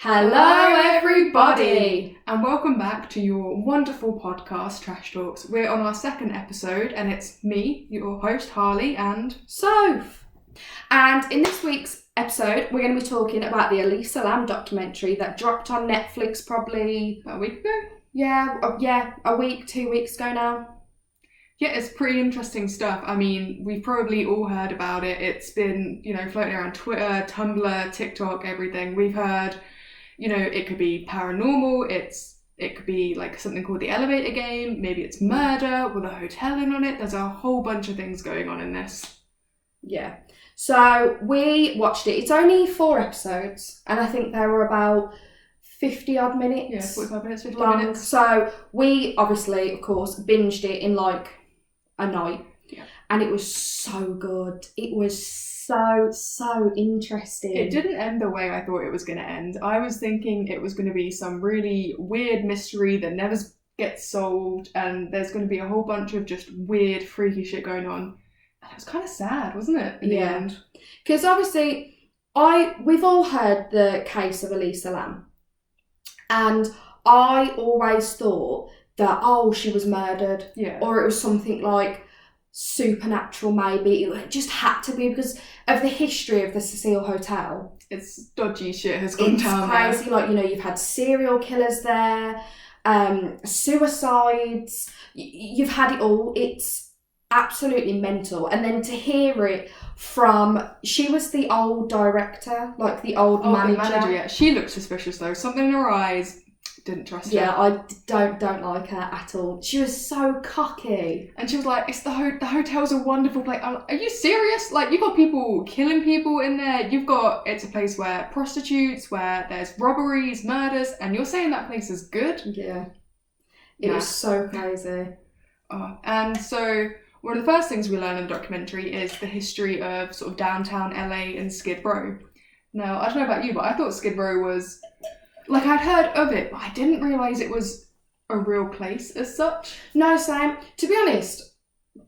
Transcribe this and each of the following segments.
Hello everybody! And welcome back to your wonderful podcast, Trash Talks. We're on our second episode and it's me, your host Harley, and Soph. And in this week's episode, we're going to be talking about the Elisa Lam documentary that dropped on Netflix probably a week ago? A week, 2 weeks ago now. Yeah, it's pretty interesting stuff. I mean, we've probably all heard about it. It's been, floating around Twitter, Tumblr, TikTok, everything. We've heard, it could be paranormal, it could be like something called the elevator game, maybe it's murder with a hotel in on it. There's a whole bunch of things going on in this. Yeah. So we watched it. It's only 4 episodes, and I think they were about 50 odd minutes. Yeah, 45 minutes, 50 long. minutes. So we obviously, of course, binged it in like a night. Yeah. And it was so good. It was so interesting. It didn't end the way I thought it was going to end. I was thinking it was going to be some really weird mystery that never gets solved, and there's going to be a whole bunch of just weird, freaky shit going on. And it was kind of sad, wasn't it, in the end? Because obviously, we've all heard the case of Elisa Lam. And I always thought that, she was murdered. Yeah. Or it was something like supernatural, maybe. It just had to be because of the history of the Cecile Hotel. It's dodgy shit has gone down there. It's crazy. You've had serial killers there, suicides. You've had it all. It's absolutely mental. And then to hear it from, she was the old director, like the old manager. The manager, yeah. She looked suspicious though. Something in her eyes. Didn't trust her. Yeah, I don't like her at all. She was so cocky. And she was like, "It's the hotel's a wonderful place." Are you serious? Like, you've got people killing people in there. It's a place where prostitutes, where there's robberies, murders, and you're saying that place is good? Yeah. It was so crazy. And so one of the first things we learn in the documentary is the history of sort of downtown LA and Skid Row. Now, I don't know about you, but I thought Skid Row was... Like, I'd heard of it, but I didn't realise it was a real place as such. No, same. To be honest,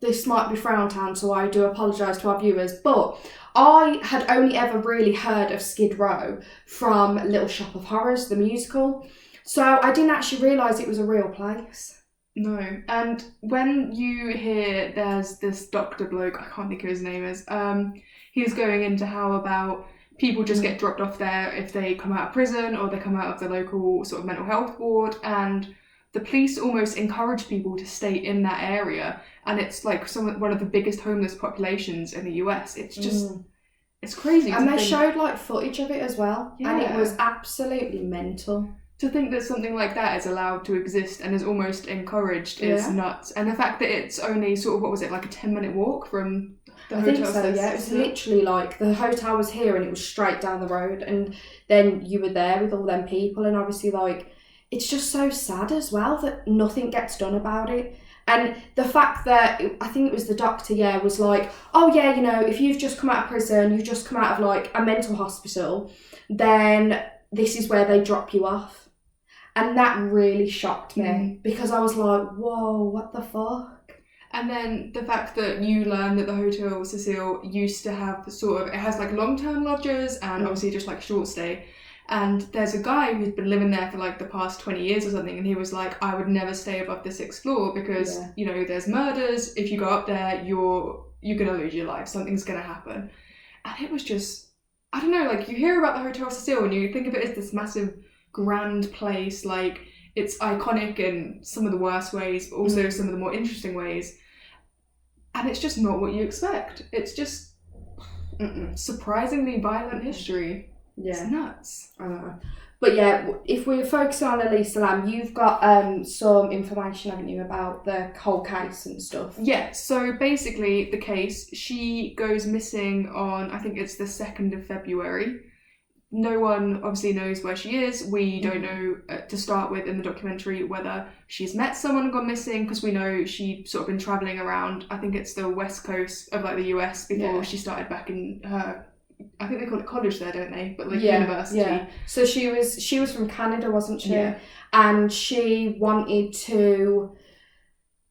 this might be Frowntown, so I do apologise to our viewers, but I had only ever really heard of Skid Row from Little Shop of Horrors, the musical. So I didn't actually realise it was a real place. No. And when you hear there's this doctor bloke, I can't think of his name is, he was going into how about... people just get dropped off there if they come out of prison or they come out of the local sort of mental health ward, and the police almost encourage people to stay in that area, and it's like one of the biggest homeless populations in the US. It's just, it's crazy. And they showed like footage of it as well, and it was absolutely mental. To think that something like that is allowed to exist and is almost encouraged is nuts. And the fact that it's only sort of, like a 10-minute walk from the hotel. I think so, yeah. It was literally like the hotel was here and it was straight down the road, and then you were there with all them people, and obviously like it's just so sad as well that nothing gets done about it. And the fact that, I think it was the doctor, was like, if you've just come out of prison, you've just come out of like a mental hospital, then this is where they drop you off. And that really shocked me because I was like, whoa, what the fuck? And then the fact that you learn that the Hotel Cecile used to have it has like long-term lodgers and obviously just like short stay. And there's a guy who's been living there for like the past 20 years or something, and he was like, I would never stay above the 6th floor because, there's murders. If you go up there, you're going to lose your life. Something's going to happen. And it was just, I don't know, like you hear about the Hotel Cecile and you think of it as this massive grand place, like it's iconic in some of the worst ways, but also some of the more interesting ways, and it's just not what you expect. It's just surprisingly violent history. It's nuts. I know. But yeah, if we're focusing on Elisa Lam, you've got some information, haven't you, about the whole case and stuff? Yeah, so basically the case, she goes missing on, I think it's the 2nd of February. No one obviously knows where she is. We don't know, to start with in the documentary, whether she's met someone and gone missing, because we know she'd sort of been travelling around, I think it's the west coast of like the US before she started back in her, I think they call it college there, don't they? But like university. Yeah. So she was from Canada, wasn't she? Yeah. And she wanted to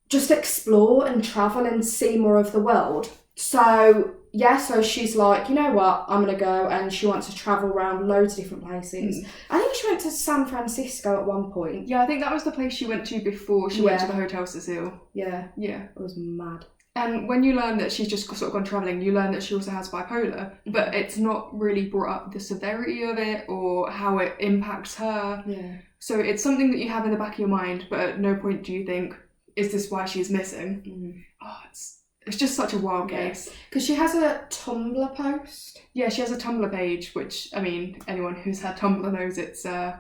just explore and travel and see more of the world. So so she's like, you know what, I'm gonna go, and she wants to travel around loads of different places. I think she went to San Francisco at one point. Yeah, I think that was the place she went to before she went to the Hotel Cecile. Yeah. Yeah. It was mad. And when you learn that she's just sort of gone travelling, you learn that she also has bipolar, but it's not really brought up the severity of it or how it impacts her. Yeah. So it's something that you have in the back of your mind, but at no point do you think, is this why she's missing? Oh, it's just such a wild case. Because she has a Tumblr post. Yeah, she has a Tumblr page, which, I mean, anyone who's had Tumblr knows it's an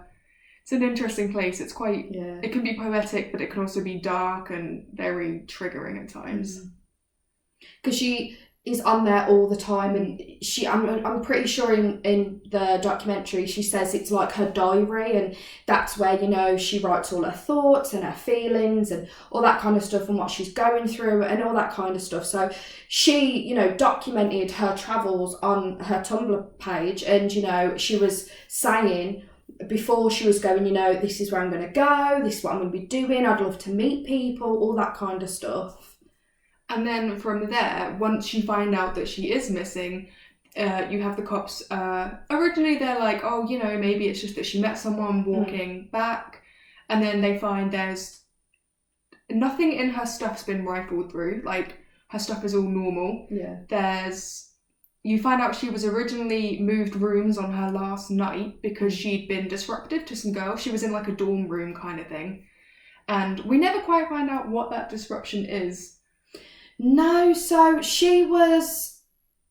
interesting place. It's quite, it can be poetic, but it can also be dark and very triggering at times. Because she is on there all the time, and I'm pretty sure in the documentary she says it's like her diary, and that's where, you know, she writes all her thoughts and her feelings and all that kind of stuff, and what she's going through and all that kind of stuff. So she, you know, documented her travels on her Tumblr page, and, you know, she was saying before she was going, you know, this is where I'm going to go, this is what I'm going to be doing, I'd love to meet people, all that kind of stuff. And then from there, once you find out that she is missing, you have the cops. Originally, they're like, oh, you know, maybe it's just that she met someone walking back. And then they find there's nothing in her stuff's been rifled through. Like, her stuff is all normal. Yeah. You find out she was originally moved rooms on her last night because she'd been disruptive to some girls. She was in like a dorm room kind of thing. And we never quite find out what that disruption is. No, so she was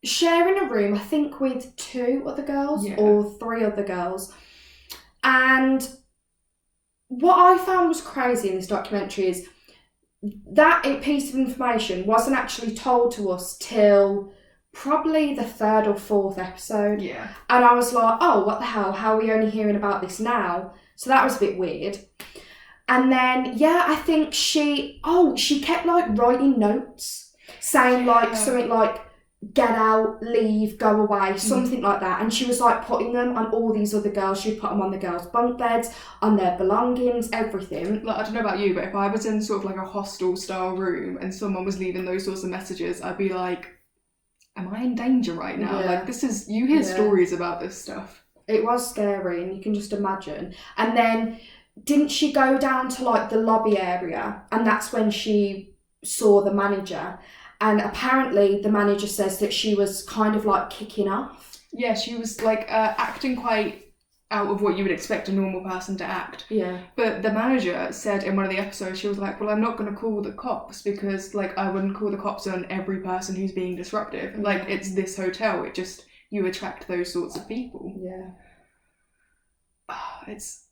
sharing a room, I think, with 2 other girls or 3 other girls. And what I found was crazy in this documentary is that piece of information wasn't actually told to us till probably the 3rd or 4th episode. Yeah. And I was like, oh, what the hell? How are we only hearing about this now? So that was a bit weird. And then, I think she kept like writing notes saying like something like, get out, leave, go away, something like that. And she was like putting them on all these other girls. She'd put them on the girls' bunk beds, on their belongings, everything. Like, I don't know about you, but if I was in sort of like a hostel style room and someone was leaving those sorts of messages, I'd be like, am I in danger right now? Yeah. Like, this is, you hear stories about this stuff. It was scary, and you can just imagine. And then didn't she go down to like the lobby area, and that's when she saw the manager, and apparently the manager says that she was kind of like kicking off. Yeah, she was like acting quite out of what you would expect a normal person to act. Yeah. But the manager said in one of the episodes, she was like, well, I'm not going to call the cops because like I wouldn't call the cops on every person who's being disruptive. Like, it's this hotel, it just, you attract those sorts of people. Yeah. It's,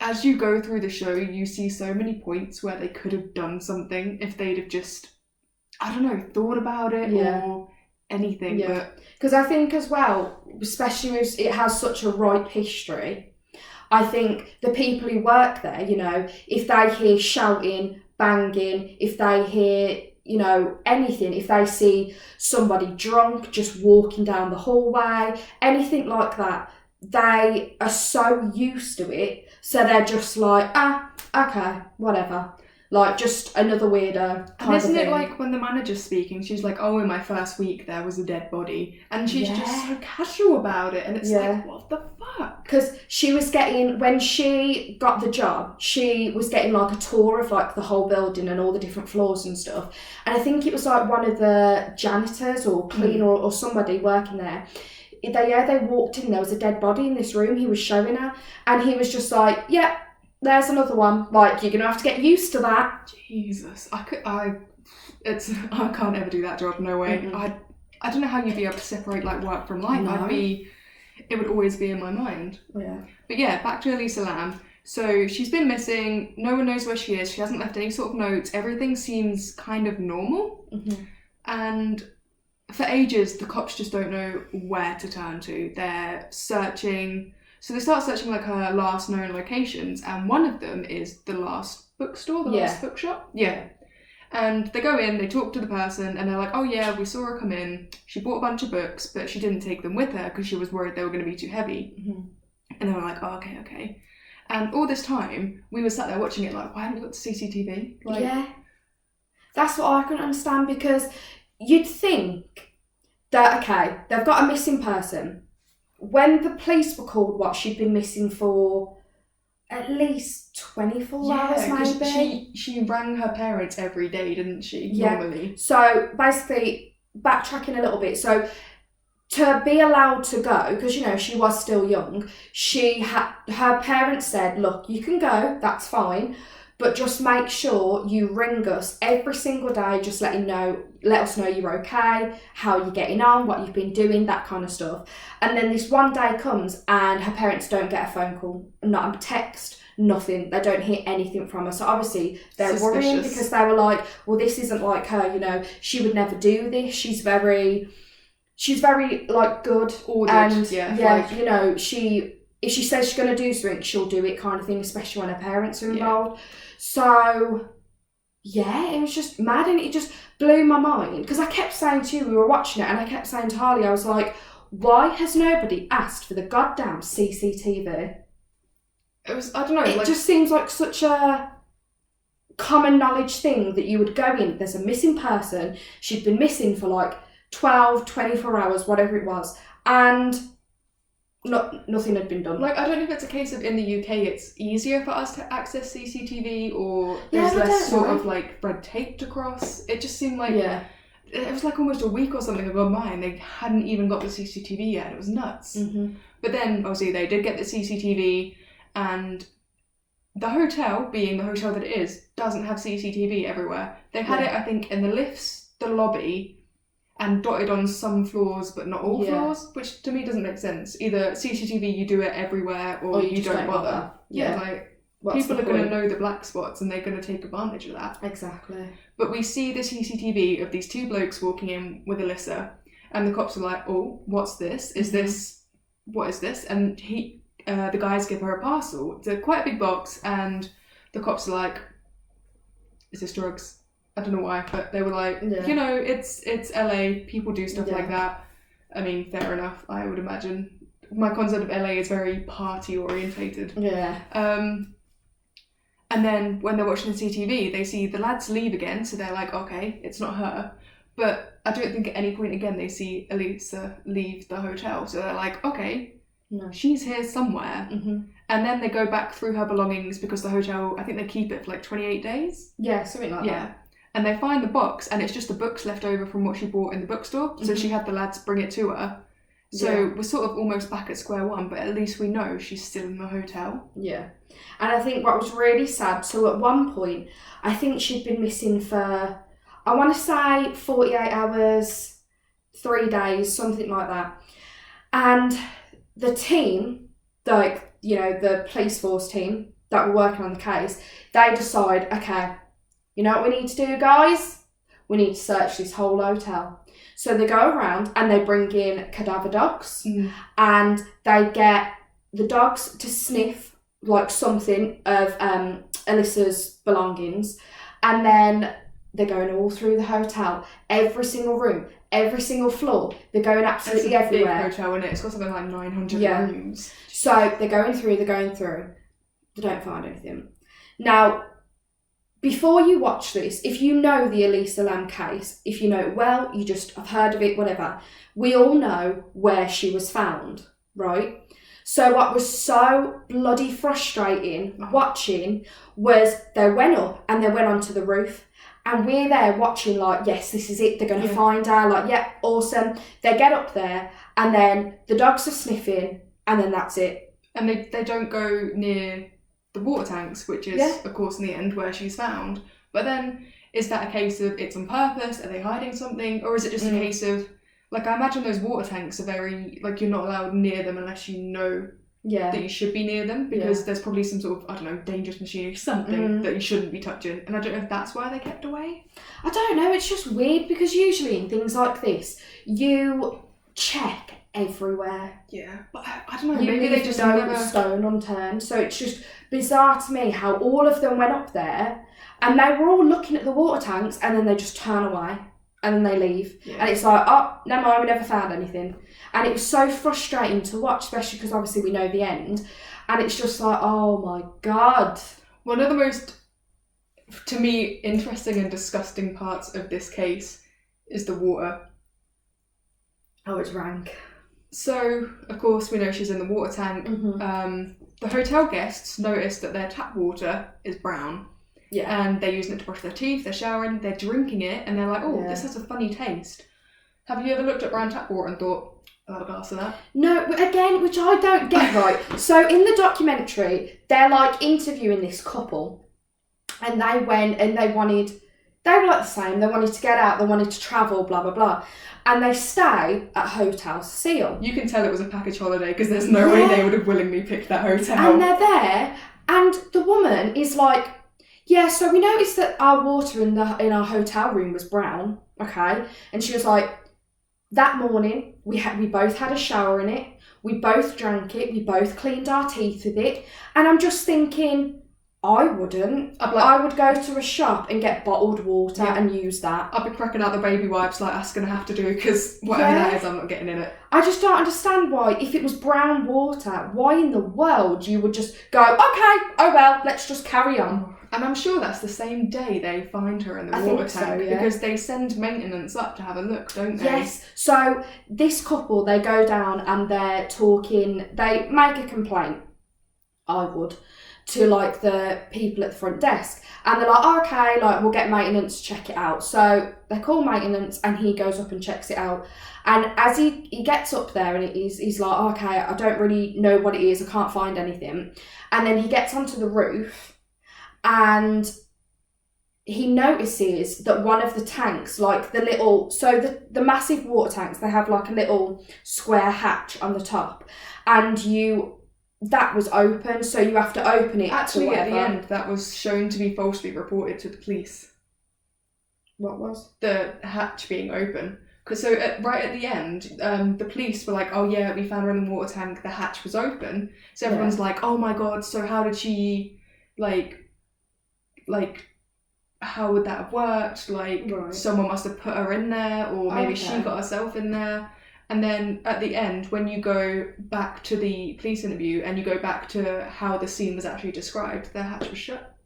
as you go through the show, you see so many points where they could have done something if they'd have just, I don't know, thought about it or anything. Yeah. Because I think as well, especially if it has such a ripe history, I think the people who work there, you know, if they hear shouting, banging, if they hear, you know, anything, if they see somebody drunk just walking down the hallway, anything like that, they are so used to it, so they're just like, okay, whatever. Like, just another weirdo. And isn't it like when the manager's speaking, she's like, oh, in my first week there was a dead body. And she's just so casual about it. And it's like, what the fuck? Because she was getting, when she got the job, she was getting like a tour of like the whole building and all the different floors and stuff. And I think it was like one of the janitors or cleaner or somebody working there. They walked in, there was a dead body in this room he was showing her. And he was just like, there's another one. Like, you're gonna have to get used to that. Jesus, I can't ever do that job. No way. Mm-hmm. I don't know how you'd be able to separate like work from life. No. It would always be in my mind. Yeah. But yeah, back to Elisa Lam. So she's been missing. No one knows where she is. She hasn't left any sort of notes. Everything seems kind of normal. Mm-hmm. And for ages, the cops just don't know where to turn to. They're searching. So they start searching like her last known locations, and one of them is the last bookstore, the last bookshop. Yeah. And they go in, they talk to the person, and they're like, oh yeah, we saw her come in. She bought a bunch of books, but she didn't take them with her because she was worried they were going to be too heavy. Mm-hmm. And they were like, oh, okay. And all this time, we were sat there watching it like, why haven't we got the CCTV? Like, yeah. That's what I couldn't understand, because you'd think they've got a missing person. When the police were called, she'd been missing for at least 24 hours, maybe. She rang her parents every day, didn't she? Yeah. Normally. So basically, backtracking a little bit. So to be allowed to go, because she was still young, her parents said, "Look, you can go. That's fine, but just make sure you ring us every single day. Just let us know you're okay, how you're getting on, what you've been doing, that kind of stuff." And then this one day comes and her parents don't get a phone call, not a text, nothing. They don't hear anything from her. So obviously they're worrying, because they were like, well, this isn't like her, she would never do this. She's very like good. Ordered, and if she says she's going to do something, she'll do it, kind of thing, especially when her parents are involved. Yeah. So yeah, it was just mad, and it just blew my mind, because I kept saying to you, we were watching it, and I kept saying to Harley, I was like, why has nobody asked for the goddamn CCTV? It was, I don't know. It just seems like such a common knowledge thing that you would go in, there's a missing person, she'd been missing for like 12, 24 hours, whatever it was, and nothing had been done. Like, I don't know if it's a case of in the UK it's easier for us to access CCTV, or there's less sort of like red tape to cross. It just seemed like it was like almost a week or something ago mine. They hadn't even got the CCTV yet. It was nuts. Mm-hmm. But then obviously they did get the CCTV, and the hotel, being the hotel that it is, doesn't have CCTV everywhere. They had it, I think, in the lifts, the lobby, and dotted on some floors but not all floors, which to me doesn't make sense. Either CCTV, you do it everywhere, or you don't bother. Yeah, like, people are going to know the black spots, and they're going to take advantage of that. Exactly. But we see the CCTV of these two blokes walking in with Elisa, and the cops are like, oh, what's this? What is this? And the guys give her a parcel. It's quite a big box, and the cops are like, is this drugs? I don't know why, but they were like, it's LA, people do stuff like that. I mean, fair enough, I would imagine. My concept of LA is very party orientated. Yeah. And then when they're watching the CCTV, they see the lads leave again, so they're like, okay, it's not her. But I don't think at any point again they see Elisa leave the hotel, so they're like, okay, she's here somewhere. Mm-hmm. And then they go back through her belongings, because the hotel, I think they keep it for like 28 days. Yeah, something like that. And they find the box, and it's just the books left over from what she bought in the bookstore. So she had the lads bring it to her. So we're sort of almost back at square one, but at least we know she's still in the hotel. Yeah. And I think what was really sad, so at one point, I think she'd been missing for, I want to say 48 hours, 3 days, something like that. And the team, like, the police force team that were working on the case, they decide, okay, you know what we need to do, guys? We need to search this whole hotel. So they go around and they bring in cadaver dogs, and they get the dogs to sniff like something of Elisa's belongings, and then they're going all through the hotel, every single room, every single floor. They're going absolutely everywhere. It's a big hotel, isn't it? It's got something like 900 rooms. So they're going through. They don't find anything. Now, before you watch this, if you know the Elisa Lam case, if you know it well, you just have heard of it, whatever, we all know where she was found, right? So what was so bloody frustrating watching was they went up and they went onto the roof, and we're there watching like, yes, this is it, they're going to find her, like, yeah, awesome. They get up there, and then the dogs are sniffing, and then that's it. And they don't go near the water tanks, which is, of course, in the end where she's found. But then, is that a case of it's on purpose? Are they hiding something? Or is it just a case of, like, I imagine those water tanks are very, like, you're not allowed near them unless you know that you should be near them, because there's probably some sort of, I don't know, dangerous machinery, something that you shouldn't be touching. And I don't know if that's why they kept away. I don't know, it's just weird, because usually in things like this, you check everywhere. Yeah, but I don't know, maybe they just don't stone unturned. So it's just bizarre to me how all of them went up there and they were all looking at the water tanks, and then they just turn away and then they leave. And it's like, oh, never mind, we never found anything. And it was so frustrating to watch, especially because obviously we know the end, and it's just like, oh my god. One of the most, to me, interesting and disgusting parts of this case is the water. Oh, it's rank. So, of course, we know she's in the water tank. Mm-hmm. The hotel guests notice that their tap water is brown. Yeah. And they're using it to brush their teeth, they're showering, they're drinking it, and they're like, oh, this has a funny taste. Have you ever looked at brown tap water and thought, I'll have a glass of that? No, again, which I don't get right. So in the documentary, they're like interviewing this couple, and they went and they were like the same, they wanted to get out, they wanted to travel, blah, blah, blah. And they stay at Hotel Cecile. You can tell it was a package holiday because there's no way they would have willingly picked that hotel. And they're there, and the woman is like, yeah, so we noticed that our water in our hotel room was brown, okay? And she was like, that morning, we both had a shower in it, we both drank it, we both cleaned our teeth with it, and I'm just thinking, I wouldn't. I would go to a shop and get bottled water and use that. I'd be cracking out the baby wipes like that's going to have to do because whatever that is, I'm not getting in it. I just don't understand why, if it was brown water, why in the world you would just go, okay, oh well, let's just carry on. And I'm sure that's the same day they find her in the water tank because they send maintenance up to have a look, don't they? Yes. So this couple, they go down and they're talking, they make a complaint, I would, to like the people at the front desk, and they're like, oh, okay, like we'll get maintenance to check it out. So they call maintenance and he goes up and checks it out, and as he gets up there and he's like, okay, I don't really know what it is, I can't find anything, and then he gets onto the roof and he notices that one of the tanks, like the little, so the massive water tanks, they have like a little square hatch on the top, and that was open, so you have to open it. Actually, at the end, that was shown to be falsely reported to the police. What was? The hatch being open. Because right at the end, the police were like, oh yeah, we found her in the water tank, the hatch was open. So everyone's like, oh my god, so how did she, like, how would that have worked? Like, someone must have put her in there, or maybe she got herself in there. And then at the end, when you go back to the police interview and you go back to how the scene was actually described, the hatch was shut.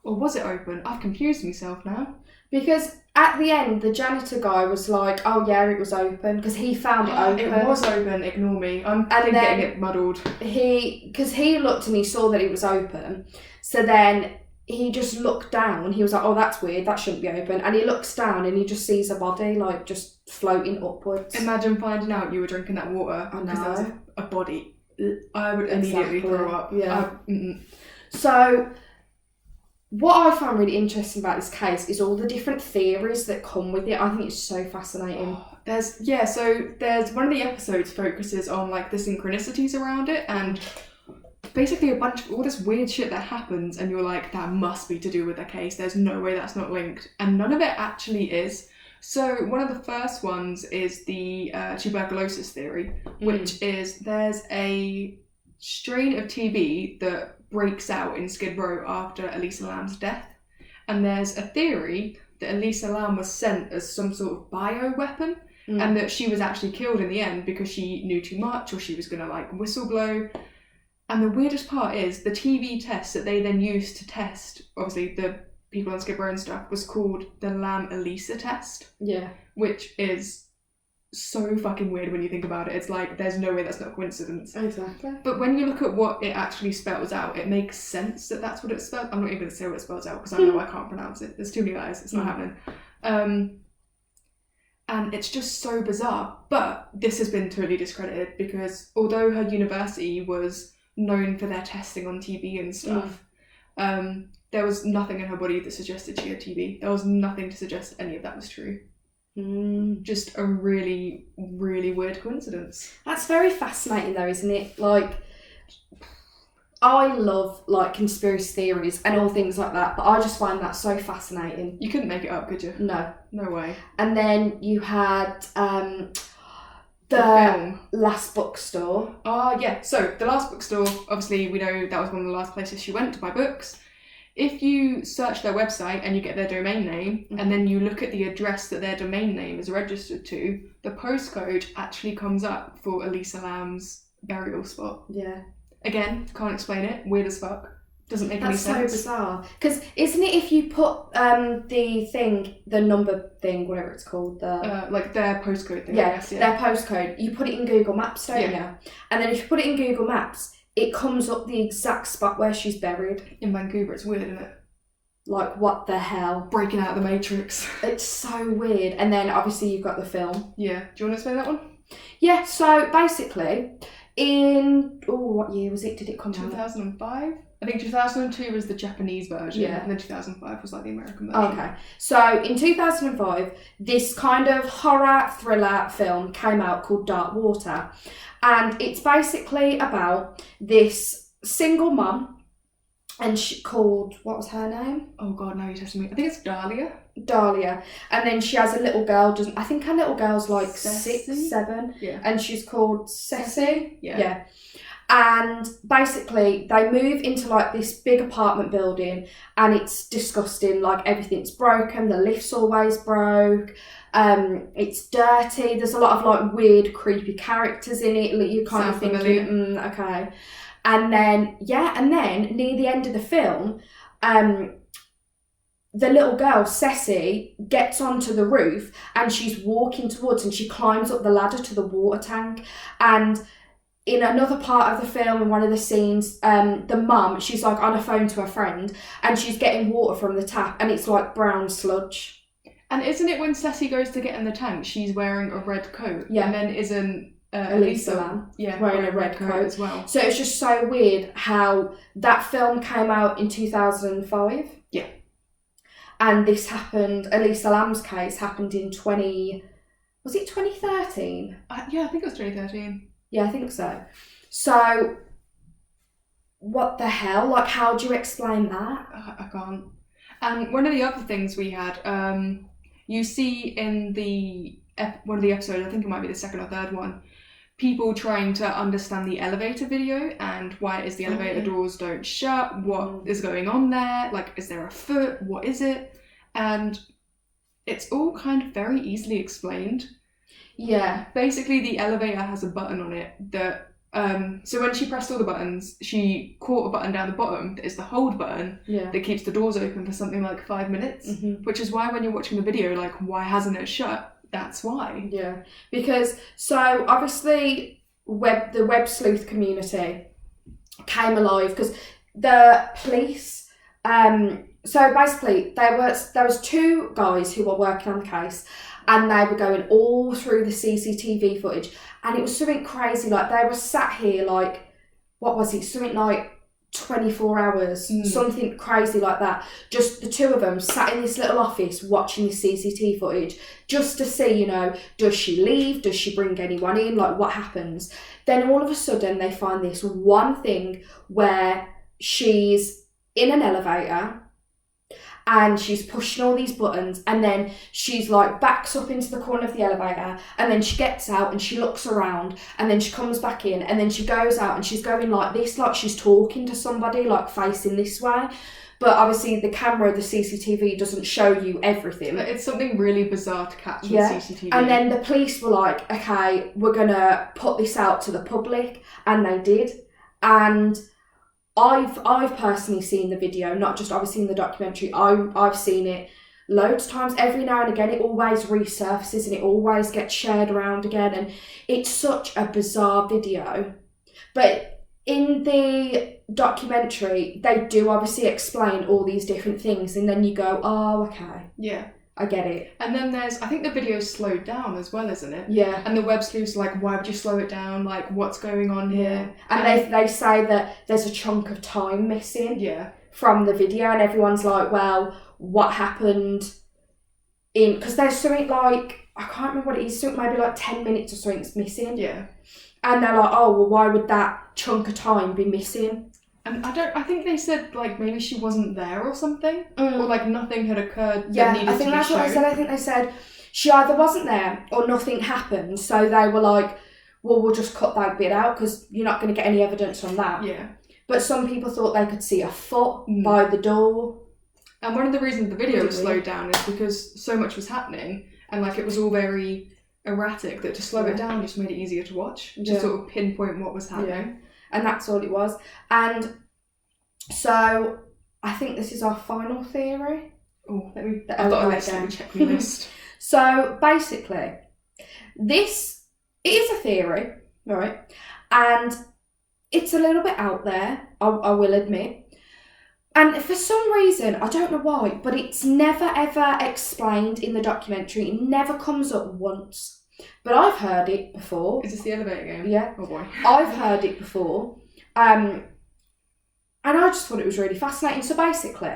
Or was it open? I've confused myself now. Because at the end, the janitor guy was like, oh yeah, it was open, because he found it open. It was open, ignore me. I'm getting it muddled. Because he looked and he saw that it was open. So then he just looked down. He was like, oh, that's weird, that shouldn't be open. And he looks down and he just sees a body, like, just floating upwards. Imagine finding out you were drinking that water because there was a body. I would immediately throw up. Yeah. So what I find really interesting about this case is all the different theories that come with it. I think it's so fascinating. There's one of the episodes focuses on like the synchronicities around it, and basically a bunch of all this weird shit that happens, and you're like, that must be to do with the case. There's no way that's not linked, and none of it actually is. So one of the first ones is the tuberculosis theory, which is there's a strain of TB that breaks out in Skid Row after Elisa Lam's death, and there's a theory that Elisa Lam was sent as some sort of bioweapon, and that she was actually killed in the end because she knew too much, or she was gonna like whistleblow. And the weirdest part is the TB test that they then used to test, obviously, the people on Skid Row and stuff, was called the Lam-Elisa test. Yeah. Which is so fucking weird when you think about it. It's like, there's no way that's not a coincidence. Exactly. But when you look at what it actually spells out, it makes sense that that's what it spells. I'm not even going to say what it spells out because I know I can't pronounce it. There's too many letters. It's not happening. And it's just so bizarre. But this has been totally discredited because although her university was known for their testing on TB and stuff, there was nothing in her body that suggested she had TB. There was nothing to suggest any of that was true. Just a really, really weird coincidence. That's very fascinating though, isn't it? Like, I love like conspiracy theories and all things like that, but I just find that so fascinating. You couldn't make it up, could you? No. No way. And then you had the Last Bookstore. Yeah. So the Last Bookstore, obviously we know that was one of the last places she went to buy books. If you search their website and you get their domain name, and then you look at the address that their domain name is registered to, the postcode actually comes up for Elisa Lam's burial spot. Yeah. Again, can't explain it. Weird as fuck. Doesn't make any sense. That's so bizarre. Because isn't it if you put the number thing, whatever it's called, like their postcode thing, I yeah, guess, yeah. their postcode, you put it in Google Maps, don't you? And then if you put it in Google Maps, it comes up the exact spot where she's buried. In Vancouver, it's weird, isn't it? Like, what the hell? Breaking out of the Matrix. It's so weird. And then, obviously, you've got the film. Yeah. Do you want to explain that one? Yeah, so, basically, what year was it? Did it come out? 2005? I think 2002 was the Japanese version, yeah. And then 2005 was like the American version. Okay. So, in 2005, this kind of horror thriller film came out called Dark Water. And it's basically about this single mum, and she called, what was her name? Oh God, now you're testing me. I think it's Dahlia. And then she has a little girl, I think her little girl's like Ceci? 6, 7. Yeah. And she's called Ceci. Yeah. And basically they move into like this big apartment building, and it's disgusting, like everything's broken, the lift's always broke, it's dirty, there's a lot of like weird creepy characters in it, like you're kind of thinking, okay. And then near the end of the film, the little girl, Ceci, gets onto the roof and she's walking towards, and she climbs up the ladder to the water tank. And in another part of the film, in one of the scenes, the mum, she's like on a phone to her friend, and she's getting water from the tap, and it's like brown sludge. And isn't it when Ceci goes to get in the tank, she's wearing a red coat? Yeah. And then isn't Elisa Lam wearing a red coat as well. So it's just so weird how that film came out in 2005. Yeah. And this happened, Elisa Lam's case happened in 2013? Yeah, I think it was 2013. Yeah, I think so. So, what the hell? Like, how do you explain that? I can't. And one of the other things we had, you see in one of the episodes, I think it might be the second or third one, people trying to understand the elevator video and why it is the elevator doors don't shut, what is going on there, like, is there a foot, what is it? And it's all kind of very easily explained. Yeah. Basically, the elevator has a button on it that, so when she pressed all the buttons, she caught a button down the bottom that is the hold button that keeps the doors open for something like 5 minutes, which is why when you're watching the video, like, why hasn't it shut? That's why. Yeah. Because, so, obviously, the web sleuth community came alive because the police, so basically, there was 2 guys who were working on the case, and they were going all through the CCTV footage, and it was something crazy. Like, they were sat here, like, what was it? Something like 24 hours, something crazy like that. Just the 2 of them sat in this little office watching the CCTV footage just to see, you know, does she leave? Does she bring anyone in? Like, what happens? Then all of a sudden, they find this one thing where she's in an elevator, and she's pushing all these buttons, and then she's like backs up into the corner of the elevator, and then she gets out and she looks around, and then she comes back in, and then she goes out and she's going like this, like she's talking to somebody, like facing this way. But obviously the camera, the CCTV doesn't show you everything. It's something really bizarre to catch with CCTV. And then the police were like, okay, we're gonna put this out to the public, and they did. And I've personally seen the video, not just obviously in the documentary. I've seen it loads of times. Every now and again, it always resurfaces and it always gets shared around again. And it's such a bizarre video. But in the documentary, they do obviously explain all these different things. And then you go, oh, okay. Yeah. I get it. And then I think the video's slowed down as well, isn't it? Yeah. And the web sleuths are like, why would you slow it down? Like, what's going on here? And they say that there's a chunk of time missing from the video, and everyone's like, well, what happened because there's something like, I can't remember what it is, something maybe like 10 minutes or something's missing. Yeah. And they're like, oh, well, why would that chunk of time be missing? And I think they said, like, maybe she wasn't there or something. Or, like, nothing had occurred that needed I think to that's be what shown. I said. I think they said she either wasn't there or nothing happened. So they were like, well, we'll just cut that bit out because you're not going to get any evidence on that. Yeah. But some people thought they could see a foot by the door. And one of the reasons the video was slowed down is because so much was happening and, like, it was all very erratic that to slow it down just made it easier to watch. Just sort of pinpoint what was happening. And that's all it was. And So I think this is our final theory. Oh, I've got a list. Let me check my list. So basically, it is a theory, right? And it's a little bit out there, I will admit. And for some reason, I don't know why, but it's never ever explained in the documentary. It never comes up once. But I've heard it before. Is this the elevator game? Yeah. Oh boy. I've heard it before. And I just thought it was really fascinating. So basically,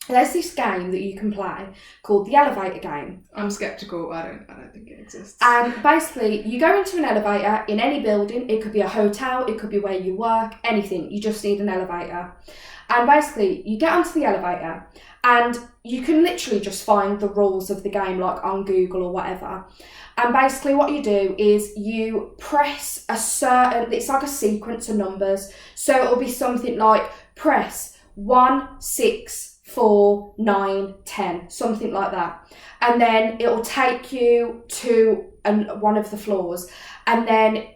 there's this game that you can play called the elevator game. I'm sceptical. I don't think it exists. And basically, you go into an elevator in any building. It could be a hotel, it could be where you work, anything. You just need an elevator. And basically, you get onto the elevator and you can literally just find the rules of the game, like on Google or whatever. And basically what you do is you press it's like a sequence of numbers. So it'll be something like press 1, 6, 4, 9, 10, something like that. And then it'll take you to one of the floors. And then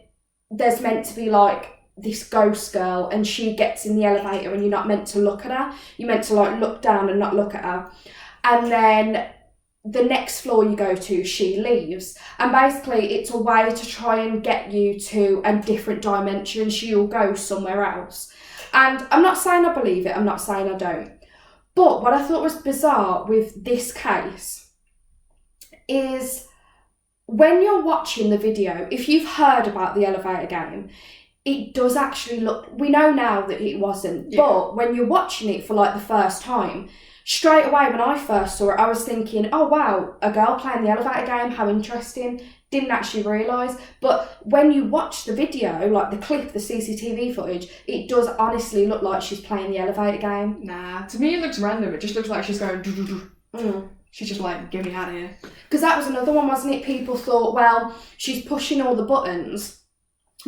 there's meant to be like this ghost girl, and she gets in the elevator and you're not meant to look at her. You're meant to like look down and not look at her. And then the next floor you go to, she leaves. And basically it's a way to try and get you to a different dimension. She'll go somewhere else. And I'm not saying I believe it, I'm not saying I don't. But what I thought was bizarre with this case is when you're watching the video, if you've heard about the elevator game, it does actually look, we know now that it wasn't, but when you're watching it for like the first time, straight away when I first saw it, I was thinking, oh wow, a girl playing the elevator game, how interesting. Didn't actually realise. But when you watch the video, like the clip, the CCTV footage, it does honestly look like she's playing the elevator game. Nah, to me it looks random. It just looks like she's going... She's just like, get me out of here. Because that was another one, wasn't it? People thought, well, she's pushing all the buttons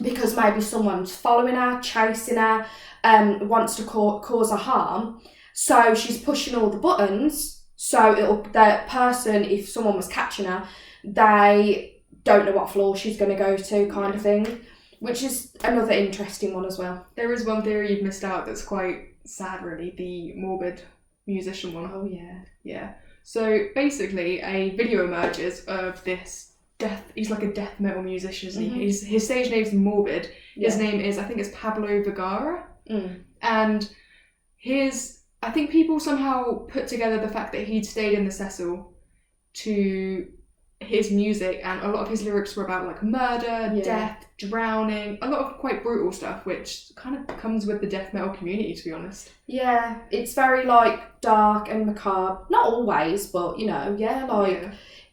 because maybe someone's following her, chasing her, wants to cause her harm. So she's pushing all the buttons, so the person, if someone was catching her, they don't know what floor she's going to go to, kind of thing, which is another interesting one as well. There is one theory you've missed out that's quite sad, really, the morbid musician one. Oh, yeah. Yeah. So basically, a video emerges of this he's like a death metal musician, isn't he? His stage name's Morbid. His name is, I think it's Pablo Vergara. And I think people somehow put together the fact that he'd stayed in the Cecil to his music, and a lot of his lyrics were about like murder, death, drowning, a lot of quite brutal stuff, which kind of comes with the death metal community, to be honest. Yeah, it's very like dark and macabre. Not always, but you know,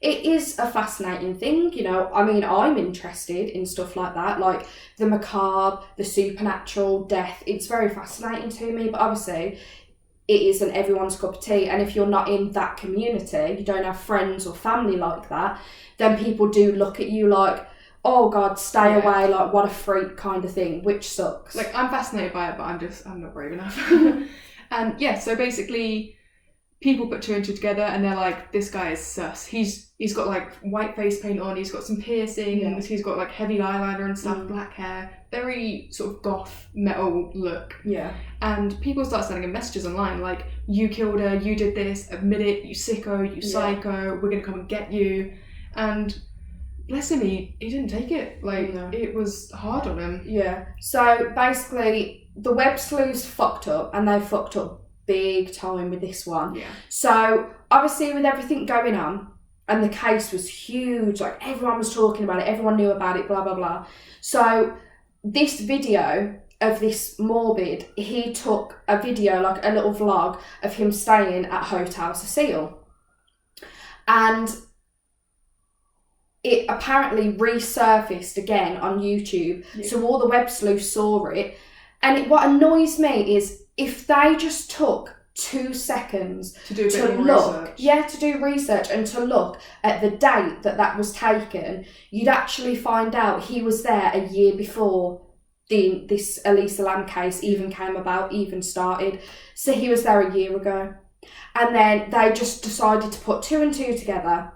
it is a fascinating thing, you know. I mean, I'm interested in stuff like that, like the macabre, the supernatural, death. It's very fascinating to me, but obviously it isn't everyone's cup of tea. And if you're not in that community, you don't have friends or family like that, then people do look at you like, oh God, stay away, like what a freak kind of thing, which sucks. Like, I'm fascinated by it, but I'm not brave enough. And yeah, so basically people put two and two together and they're like, this guy is sus. He's got like white face paint on, he's got some piercings, he's got like heavy eyeliner and stuff, black hair, very sort of goth metal look. Yeah. And people start sending him messages online like, you killed her, you did this, admit it, you sicko, you psycho, we're gonna come and get you. And bless him, he didn't take it. Like, it was hard on him. Yeah. So basically the web sleuths fucked up, and they fucked up big time with this one. Yeah. So obviously with everything going on, and the case was huge, like everyone was talking about it, everyone knew about it, blah blah blah. So this video of this Morbid, he took a video, like a little vlog of him staying at Hotel Cecile, and it apparently resurfaced again on YouTube. So all the web sleuths saw it, and what annoys me is if they just took 2 seconds to do research. To do research and to look at the date that was taken, you'd actually find out he was there a year before this Elisa Lam case even came about, even started. So he was there a year ago. And then they just decided to put 2 and 2 together.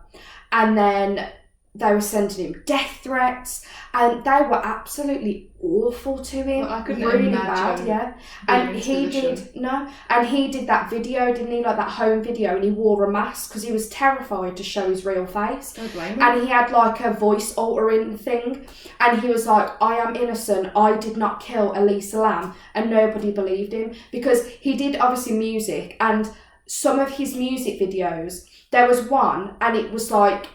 And then they were sending him death threats, and they were absolutely awful to him. Well, I couldn't really imagine bad, yeah. And he did that video, didn't he? Like that home video, and he wore a mask because he was terrified to show his real face. Don't blame him. And he had like a voice altering thing, and he was like, "I am innocent. I did not kill Elisa Lam," and nobody believed him because he did obviously music, and some of his music videos. There was one, and it was like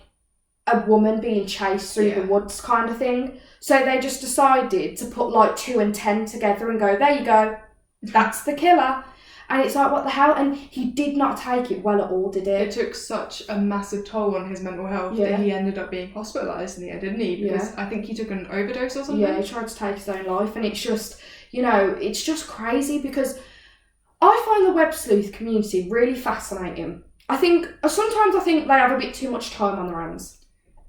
a woman being chased through the woods kind of thing. So they just decided to put like 2 and 10 together and go, there you go, that's the killer. And it's like, what the hell? And he did not take it well at all, did it? It took such a massive toll on his mental health that he ended up being hospitalised in the end, didn't he? Because I think he took an overdose or something. Yeah, he tried to take his own life. And it's just, it's just crazy because I find the web sleuth community really fascinating. Sometimes I think they have a bit too much time on their hands.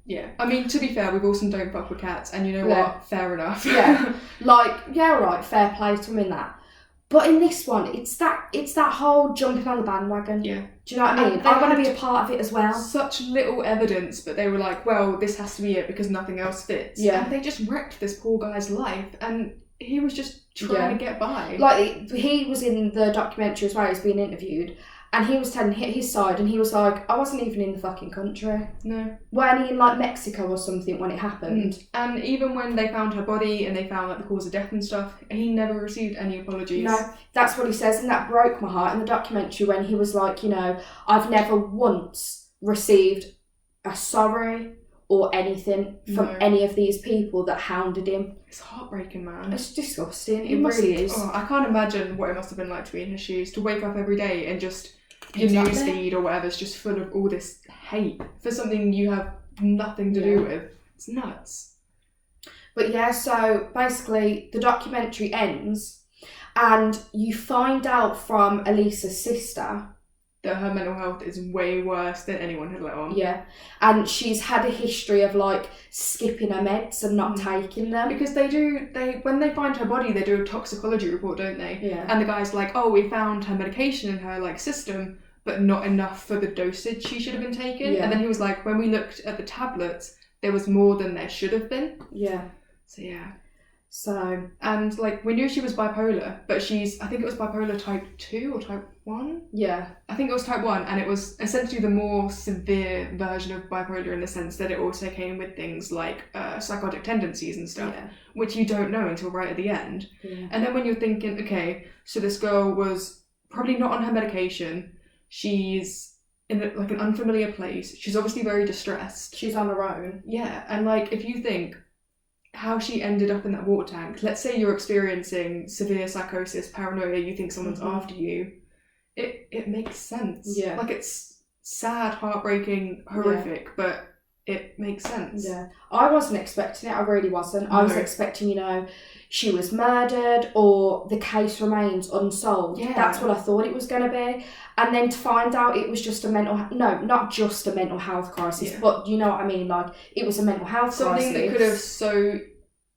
Yeah, I mean, to be fair, we've also don't fuck with cats, and you know what? Fair enough. Yeah, right, fair play to them in that. But in this one, it's that whole jumping on the bandwagon. Yeah. Do you know what I mean? I want to be a part of it as well. Such little evidence, but they were like, well, this has to be it because nothing else fits. Yeah. And they just wrecked this poor guy's life, and he was just trying to get by. Like, he was in the documentary as well, he's being interviewed, and he was telling his side, and he was like, I wasn't even in the fucking country. No. Weren't he in, like, Mexico or something when it happened? And even when they found her body and they found, like, the cause of death and stuff, he never received any apologies. No, that's what he says, and that broke my heart in the documentary when he was like, I've never once received a sorry or anything from any of these people that hounded him. It's heartbreaking, man. It's disgusting. It really is. Oh, I can't imagine what it must have been like to be in his shoes, to wake up every day and just your newsfeed or whatever is just full of all this hate for something you have nothing to do with. It's nuts. But yeah, so basically the documentary ends and you find out from Elisa's sister that her mental health is way worse than anyone had let on. Yeah. And she's had a history of like skipping her meds and not taking them. Because when they find her body, they do a toxicology report, don't they? Yeah. And the guy's like, oh, we found her medication in her like system, but not enough for the dosage she should have been taking. Yeah. And then he was like, when we looked at the tablets, there was more than there should have been. Yeah. So yeah. So, and like we knew she was bipolar, but I think it was bipolar type 2 or type 1. Yeah. I think it was type 1, and it was essentially the more severe version of bipolar in the sense that it also came with things like psychotic tendencies and stuff, which you don't know until right at the end. Yeah. And then when you're thinking, okay, so this girl was probably not on her medication, she's in like an unfamiliar place, she's obviously very distressed. She's on her own. Yeah, and like if you think how she ended up in that water tank. Let's say you're experiencing severe psychosis, paranoia, you think someone's after you. It makes sense. Yeah. Like it's sad, heartbreaking, horrific, but it makes sense. Yeah. I wasn't expecting it, I really wasn't. No. I was expecting, she was murdered or the case remains unsolved. Yeah. That's what I thought it was going to be. And then to find out it was just not just a mental health crisis, but you know what I mean? Like, it was a mental health crisis. Something that could have so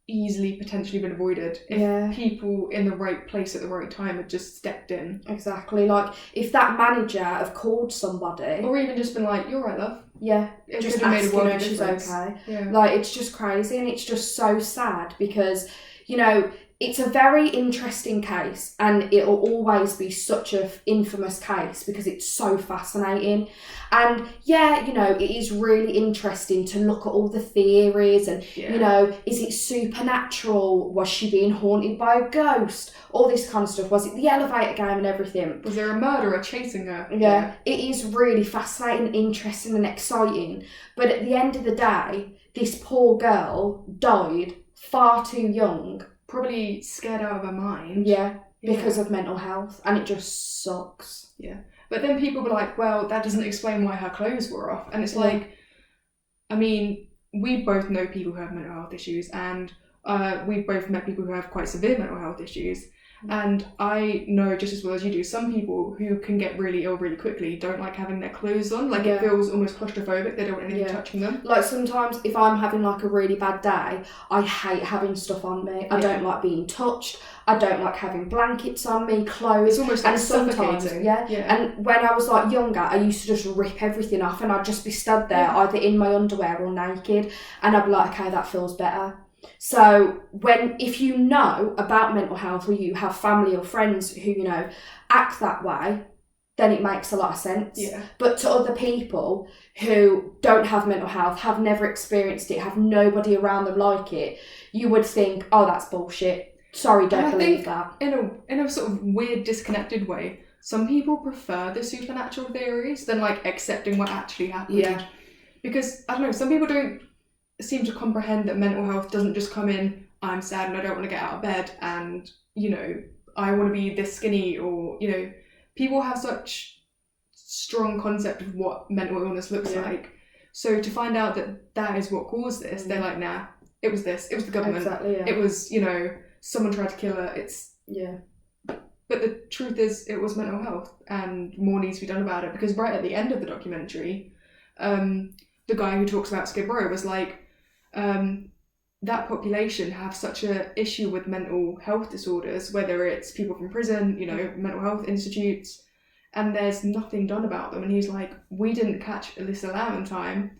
easily potentially been avoided if people in the right place at the right time had just stepped in. Exactly. Like, if that manager have called somebody. Or even just been like, you're right, love. Yeah. It just could have made a world of she's difference. okay. Yeah. Like, it's just crazy and it's just so sad because, it's a very interesting case and it'll always be such an infamous case because it's so fascinating. And it is really interesting to look at all the theories and, is it supernatural? Was she being haunted by a ghost? All this kind of stuff. Was it the elevator game and everything? Was there a murderer chasing her? Yeah. It is really fascinating, interesting and exciting. But at the end of the day, this poor girl died far too young. Probably scared out of her mind. Yeah, because of mental health, and it just sucks. Yeah. But then people were like, well, that doesn't explain why her clothes were off. And it's like, I mean, we both know people who have mental health issues, and we've both met people who have quite severe mental health issues. And I know just as well as you do, some people who can get really ill really quickly don't like having their clothes on. Like it feels almost claustrophobic. They don't want anything touching them. Like sometimes if I'm having like a really bad day, I hate having stuff on me. I don't like being touched. I don't like having blankets on me, clothes. It's almost like and sometimes, suffocating. And when I was like younger, I used to just rip everything off and I'd just be stood there either in my underwear or naked, and I'd be like, okay, that feels better. So if you know about mental health, or you have family or friends who, you know, act that way, then it makes a lot of sense. Yeah. But to other people who don't have mental health, have never experienced it, have nobody around them like it, you would think, oh, that's bullshit. Sorry, don't believe that. In a sort of weird, disconnected way, some people prefer the supernatural theories than like accepting what actually happened. Yeah. Because, I don't know, some people don't seem to comprehend that mental health doesn't just come in, I'm sad and I don't want to get out of bed and, you know, I want to be this skinny, or, you know, people have such strong concept of what mental illness looks like. So to find out that that is what caused this, they're like, nah, it was this, it was the government. Exactly, It was, you know, someone tried to kill her. But the truth is, it was mental health, and more needs to be done about it. Because right at the end of the documentary, the guy who talks about Skid Row was like, that population have such a issue with mental health disorders, whether it's people from prison, you know, mental health institutes, and there's nothing done about them. And he's like, we didn't catch Elisa Lam in time,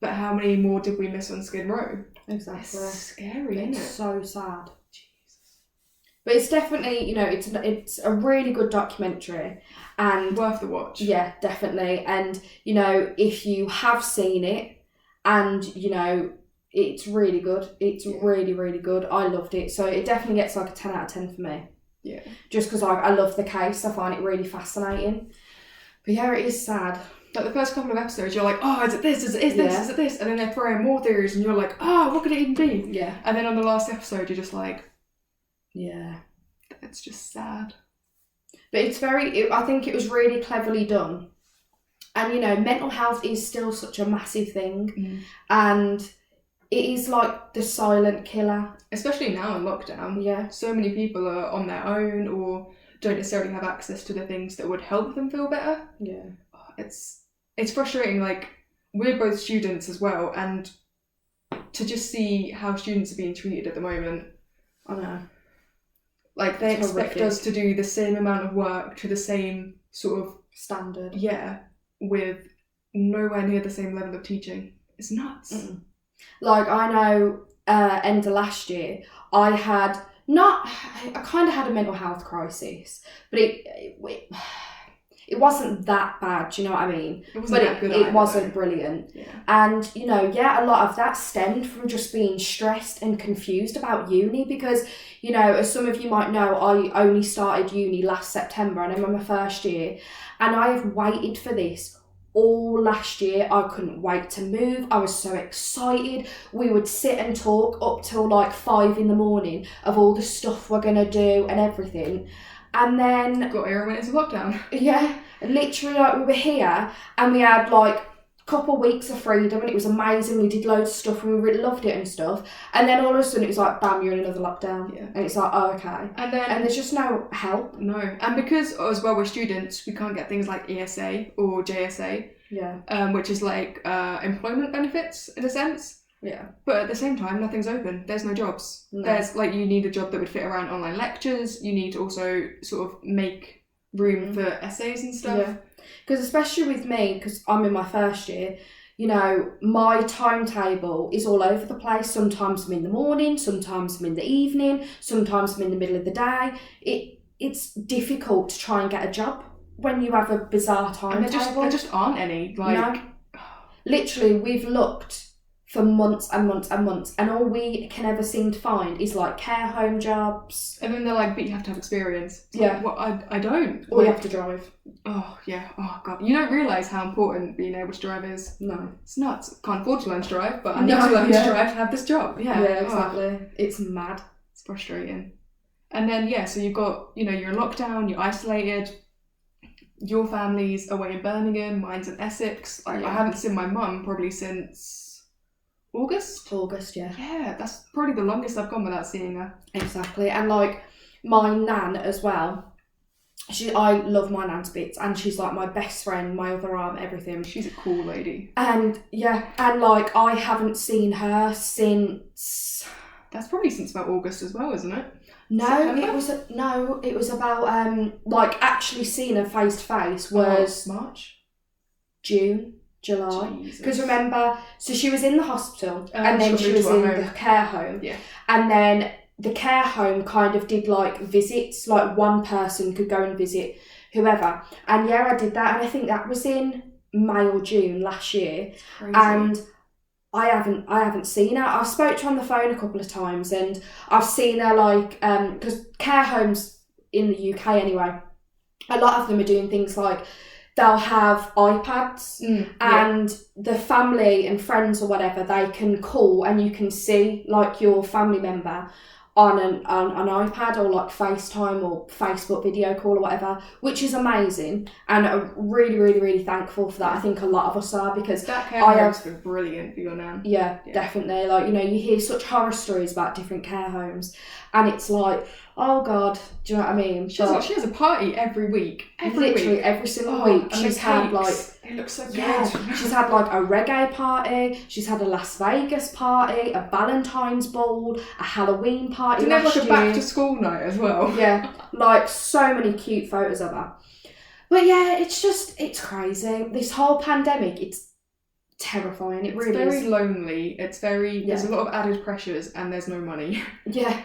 but how many more did we miss on Skid Row? Exactly. It's scary, isn't it? It's so sad. But it's definitely, you know, it's a really good documentary and worth the watch. Yeah, definitely. And, you know, if you have seen it and, you know, it's really good. It's really, really good. I loved it. So it definitely gets like a 10 out of 10 for me. Yeah. Just because I love the case. I find it really fascinating. But yeah, it is sad. Like the first couple of episodes, you're like, oh, is it this? Is it this? Is it this? And then they're throwing more theories and you're like, oh, what could it even be? Yeah. And then on the last episode, you're just like, yeah. It's just sad. But it's I think it was really cleverly done. And, you know, mental health is still such a massive thing. And it is like the silent killer. Especially now in lockdown. Yeah. So many people are on their own or don't necessarily have access to the things that would help them feel better. Yeah. It's frustrating. Like, we're both students as well. And to just see how students are being treated at the moment. I know. Like, they expect us to do the same amount of work to the same sort of standard. Yeah, with nowhere near the same level of teaching. It's nuts. Like, I know, end of last year, I kind of had a mental health crisis, but it wasn't that bad, do you know what I mean? It wasn't that good. It wasn't brilliant. Yeah. And, you know, a lot of that stemmed from just being stressed and confused about uni because, you know, as some of you might know, I only started uni last September and I'm in my first year, and I've waited for this all last year. I couldn't wait to move. I was so excited. We would sit and talk up till like 5 a.m. of all the stuff we're going to do and everything. And then got here and went into lockdown. Yeah, literally, like, we were here and we had like a couple of weeks of freedom and it was amazing. We did loads of stuff and we really loved it and stuff. And then all of a sudden it was like, bam, you're in another lockdown. Yeah. And it's like, oh, okay. And there's just no help. No. And because as well we're students, we can't get things like ESA or JSA. Yeah. Which is like employment benefits in a sense. Yeah. But at the same time, nothing's open. There's no jobs. No. There's like, you need a job that would fit around online lectures. You need to also sort of make room for essays and stuff. Yeah. Because especially with me, because I'm in my first year, you know, my timetable is all over the place. Sometimes I'm in the morning, sometimes I'm in the evening, sometimes I'm in the middle of the day. It's difficult to try and get a job when you have a bizarre timetable. There just aren't any. Like, no. Literally, we've looked for months and months and months, and all we can ever seem to find is like care home jobs. And then they're like, but you have to have experience. It's yeah. Like, well, I don't. Or you have to drive. Oh, yeah. Oh, God. You don't realise how important being able to drive is. No. It's nuts. Can't afford to learn to drive, but I need to learn to drive to have this job. Yeah. Yeah, exactly. Oh. It's mad. It's frustrating. And then, yeah, so you've got, you know, you're in lockdown, you're isolated. Your family's away in Birmingham, mine's in Essex. Like, I haven't seen my mum probably since August, yeah. Yeah, that's probably the longest I've gone without seeing her. Exactly. And like, my nan as well. I love my nan to bits, and she's like my best friend, my other arm, everything. She's a cool lady. And and like I haven't seen her since. That's probably since about August as well, isn't it? No, September? it was about like actually seeing her face to face was March, June, July. Jesus. Because remember, so she was in the hospital and then she was moved to in our home. the care home. Yeah. And then the care home kind of did like visits, like one person could go and visit whoever. And yeah, I did that, and I think that was in May or June last year. Crazy. And I haven't seen her. I've spoke to her on the phone a couple of times, and I've seen her like because care homes in the UK anyway, a lot of them are doing things like they'll have iPads and the family and friends or whatever, they can call and you can see like your family member on an iPad or like FaceTime or Facebook video call or whatever, which is amazing, and I'm really, really, really thankful for that. I think a lot of us are, because that care home's been brilliant for your nan. Yeah, definitely. Like, you know, you hear such horror stories about different care homes, and it's like, oh God, do you know what I mean? She has a party every week. Literally every single week. She's had like, they look so good. Yeah, she's had like a reggae party, she's had a Las Vegas party, a Valentine's ball, a Halloween party. Didn't have like a back to school night as well. Yeah, like so many cute photos of her. But yeah, it's crazy. This whole pandemic, it's terrifying. It really is. It's very lonely. It's very, there's a lot of added pressures, and there's no money. Yeah.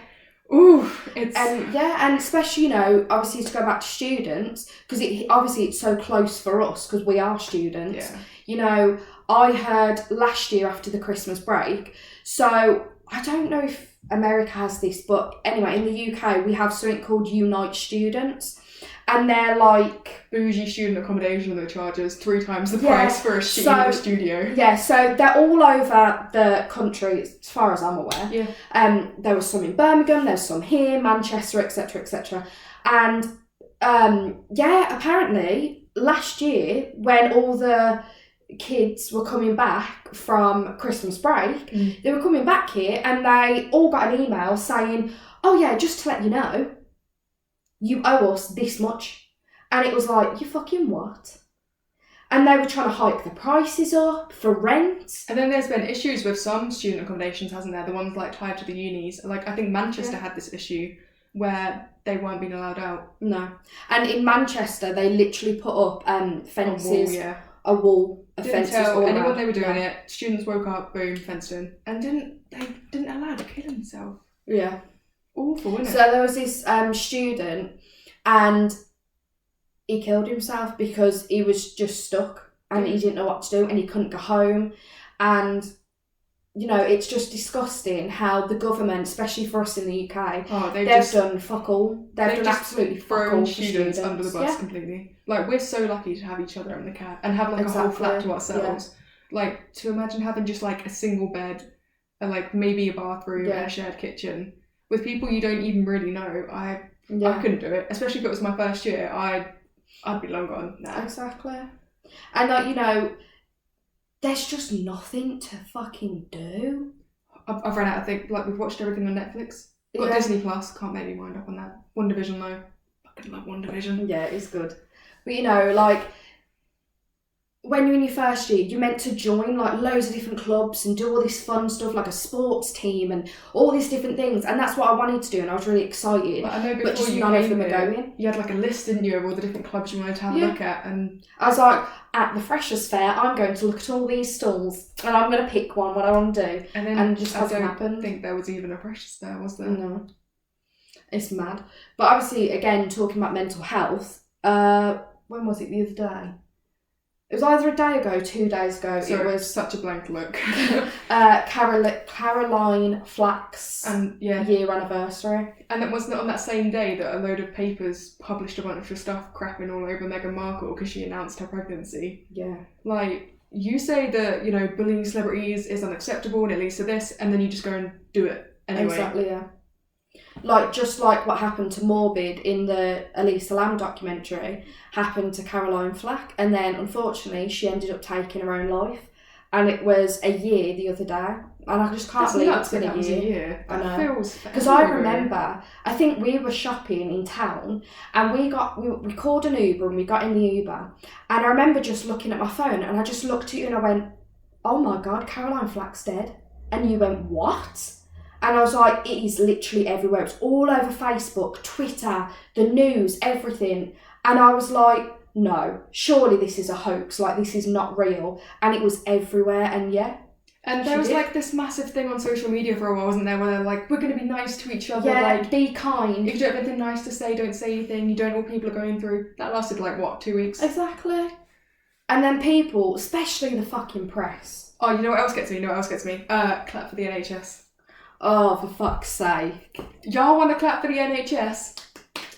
Ooh, it's... and especially, you know, obviously to go back to students, because obviously it's so close for us, because we are students. Yeah. You know, I heard last year after the Christmas break, so I don't know if America has this, but anyway, in the UK, we have something called Unite Students, and they're like... bougie student accommodation that charges 3 times the price for a studio. Yeah, so they're all over the country, as far as I'm aware. Yeah. There was some in Birmingham, there's some here, Manchester, etc., etc. And apparently last year, when all the kids were coming back from Christmas break, they were coming back here, and they all got an email saying, oh yeah, just to let you know, you owe us this much. And it was like, you fucking what? And they were trying to hike the prices up for rent. And then there's been issues with some student accommodations, hasn't there? The ones like tied to the unis. Like, I think Manchester had this issue where they weren't being allowed out. No. And in Manchester, they literally put up fences. A wall of fences all anyone around. They were doing it. Students woke up, boom, fenced in. And they didn't allow to kill himself. Yeah. Awful, isn't it? So there was this student, and he killed himself because he was just stuck and he didn't know what to do, and he couldn't go home. And, you know, it's just disgusting how the government, especially for us in the UK, they've done fuck all. They've done absolutely fuck all for students under the bus completely. Like, we're so lucky to have each other in the cat and have like a whole flat to ourselves. Yeah. Like, to imagine having just like a single bed and like maybe a bathroom and a shared kitchen with people you don't even really know, I couldn't do it. Especially if it was my first year, I'd be long gone. Nah. Exactly. And like, you know, there's just nothing to fucking do. I've run out of things. Like, we've watched everything on Netflix. Got Disney Plus. Can't make me wind up on that. WandaVision though. Fucking love WandaVision. Yeah, it's good. But you know, like, when you're in your first year, you're meant to join like loads of different clubs and do all this fun stuff, like a sports team and all these different things. And that's what I wanted to do, and I was really excited. But I know before just you none of came them are here, going. You had like a list, didn't you, of all the different clubs you wanted to have a look at? And I was like, at the Freshers' Fair, I'm going to look at all these stalls and I'm going to pick one, what I want to do. And then and just I hasn't don't happened. think there was even a Freshers' Fair, was there? No. It's mad. But obviously, again, talking about mental health, when was it the other day? It was either a day ago, 2 days ago. Sorry, it was such a blank look. Caroline Flack's year anniversary. And it wasn't on that same day that a load of papers published a bunch of stuff crapping all over Meghan Markle because she announced her pregnancy. Yeah. Like, you say that, you know, bullying celebrities is unacceptable and it leads to this, and then you just go and do it anyway. Exactly, yeah. Like, just like what happened to Morbid in the Elisa Lam documentary happened to Caroline Flack, and then unfortunately she ended up taking her own life, and it was a year the other day. and I just can't That's believe nuts it's been that a was year. a year. I That know. feels Because I forever ago. remember, I think we were shopping in town and we called an Uber and we got in the Uber. And I remember just looking at my phone and I just looked at you and I went, oh my God, Caroline Flack's dead. And you went, what? And I was like, it is literally everywhere. It's all over Facebook, Twitter, the news, everything. And I was like, no, surely this is a hoax. Like, this is not real. And it was everywhere. And yeah. And there was like this massive thing on social media for a while, wasn't there, where they're like, we're going to be nice to each other. Yeah, like, be kind. if you don't have anything nice to say, don't say anything. You don't know what people are going through. That lasted like, what, 2 weeks? Exactly. And then people, especially the fucking press. Oh, you know what else gets me? Clap for the NHS. Oh, for fuck's sake. Y'all want to clap for the NHS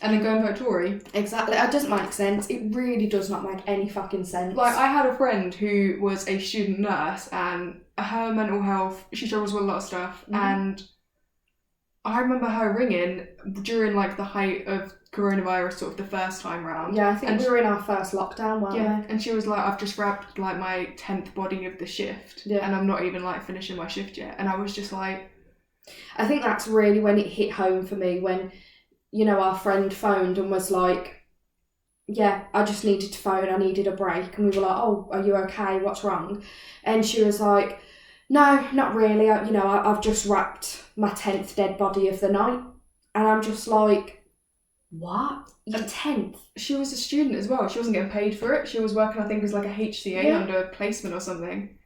and then go and vote Tory? Exactly. It doesn't make sense. It really does not make any fucking sense. Like, I had a friend who was a student nurse and her mental health, she struggles with a lot of stuff. Mm-hmm. And I remember her ringing during like the height of coronavirus, sort of the first time round. Yeah, I think we were in our first lockdown, weren't we? And she was like, I've just wrapped like my 10th body of the shift and I'm not even like finishing my shift yet. And I was just like... I think that's really when it hit home for me, when, you know, our friend phoned and was like, yeah, I just needed to phone, I needed a break. And we were like, oh, are you okay? What's wrong? And she was like, no, not really. I've just wrapped my 10th dead body of the night. And I'm just like, what? Your 10th? She was a student as well. She wasn't getting paid for it. She was working, I think, as like a HCA under placement or something.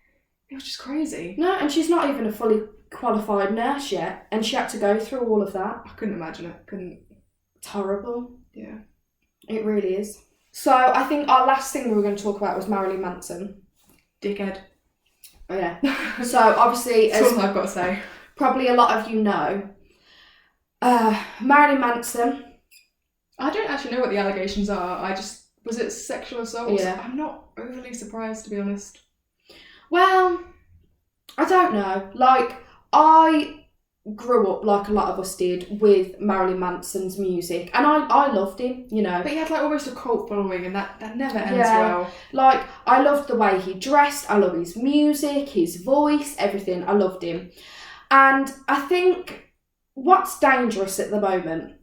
It was just crazy. No, and she's not even a fully qualified nurse yet. And she had to go through all of that. I couldn't imagine it. It's horrible. Yeah. It really is. So I think our last thing we were going to talk about was Marilyn Manson. Dickhead. Oh yeah. So obviously, That's as all I've got to say. Probably a lot of you know, Marilyn Manson. I don't actually know what the allegations are. Was it sexual assault? Yeah. I'm not overly surprised, to be honest. Well, I don't know. Like, I grew up, like a lot of us did, with Marilyn Manson's music, and I loved him, you know. But he had like almost a cult following, and that never ends well. Like, I loved the way he dressed, I love his music, his voice, everything. I loved him. And I think what's dangerous at the moment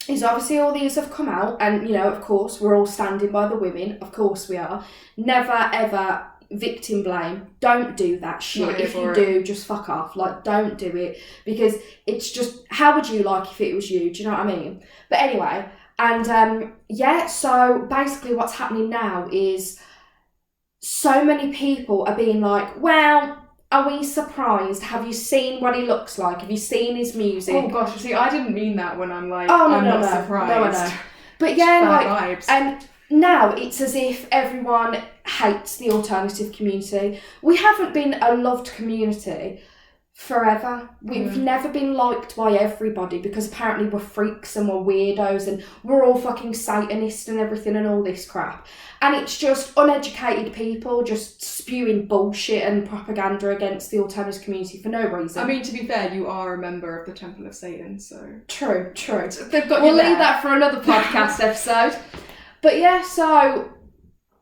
is obviously all these have come out, and, you know, of course, we're all standing by the women. Of course we are. Never, ever victim blame. Don't do that shit. If you do, just fuck off. Like, don't do it, because it's just, how would you like if it was you? Do you know what I mean? But anyway, and so basically what's happening now is so many people are being like, well, are we surprised? Have you seen what he looks like? Have you seen his music? Oh gosh, see, I didn't mean that when I'm like, I'm not surprised. No, I know. But yeah, bad vibes. And now it's as if everyone hates the alternative community. We haven't been a loved community forever. We've never been liked by everybody, because apparently we're freaks and we're weirdos and we're all fucking Satanists and everything and all this crap. And it's just uneducated people just spewing bullshit and propaganda against the alternative community for no reason. I mean, to be fair, you are a member of the Temple of Satan, so... True. They've got We'll leave that for another podcast episode. But yeah, so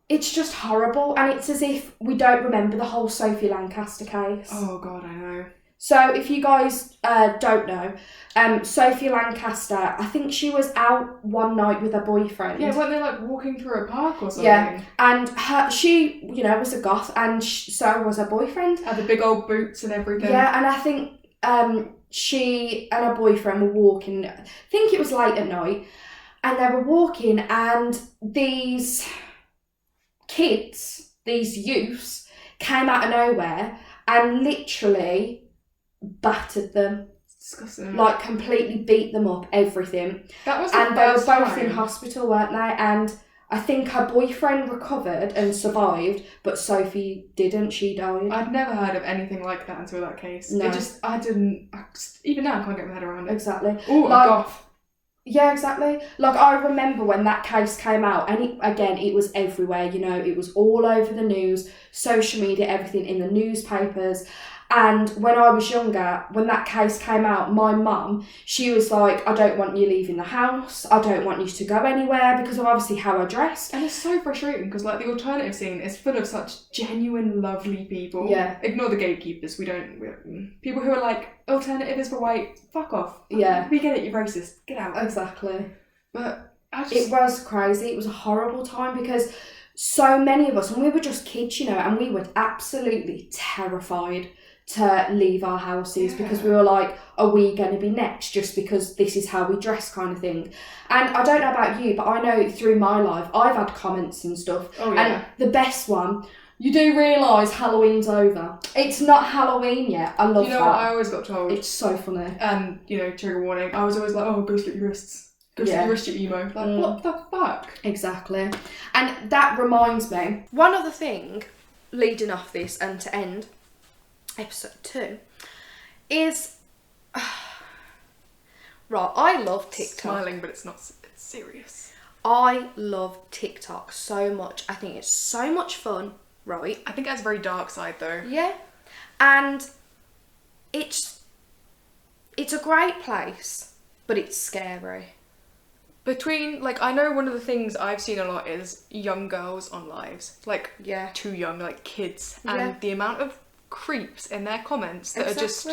it's just horrible, and it's as if we don't remember the whole Sophie Lancaster case. Oh God, I know. So if you guys don't know, Sophie Lancaster, I think she was out one night with her boyfriend. Yeah, weren't they like walking through a park or something? Yeah, and she, you know, was a goth, and so was her boyfriend. Had the big old boots and everything. Yeah, and I think she and her boyfriend were walking, I think it was late at night, and they were walking, and these kids, these youths, came out of nowhere and literally battered them. It's disgusting. Like, completely beat them up, everything. That was the and they were first both time. in hospital, weren't they? And I think her boyfriend recovered and survived, but Sophie didn't. She died. I'd never heard of anything like that until that case. No. Even now I can't get my head around it. Exactly. Oh, like, a goth. Yeah, exactly. Like, I remember when that case came out, and it was everywhere, you know, it was all over the news, social media, everything, in the newspapers, And when I was younger, when that case came out, my mum, she was like, I don't want you leaving the house. I don't want you to go anywhere because of obviously how I dressed. And it's so frustrating because like the alternative scene is full of such genuine, lovely people. Yeah. Ignore the gatekeepers. People who are like, alternative is for white. Fuck off. Yeah. We get it. You're racist. Get out. Exactly. But it was crazy. It was a horrible time because so many of us, and we were just kids, you know, and we were absolutely terrified to leave our houses because we were like, are we going to be next just because this is how we dress kind of thing. And I don't know about you, but I know through my life I've had comments and stuff. Oh, yeah. And the best one, you do realise Halloween's over. It's not Halloween yet. I love that. You know what I always got told? It's so funny. And, you know, trigger warning, I was always like, oh, go slit your wrists. Go slit your wrist, you emo. Like, what the fuck? Exactly. And that reminds me, one other thing leading off this and to end episode 2 is right, I love TikTok. Smiling, but it's serious. I love TikTok so much. I think it's so much fun, right? I think it has a very dark side though. Yeah. And it's a great place, but it's scary. I know one of the things I've seen a lot is young girls on lives. Like, too young, like kids. And the amount of creeps in their comments that are just...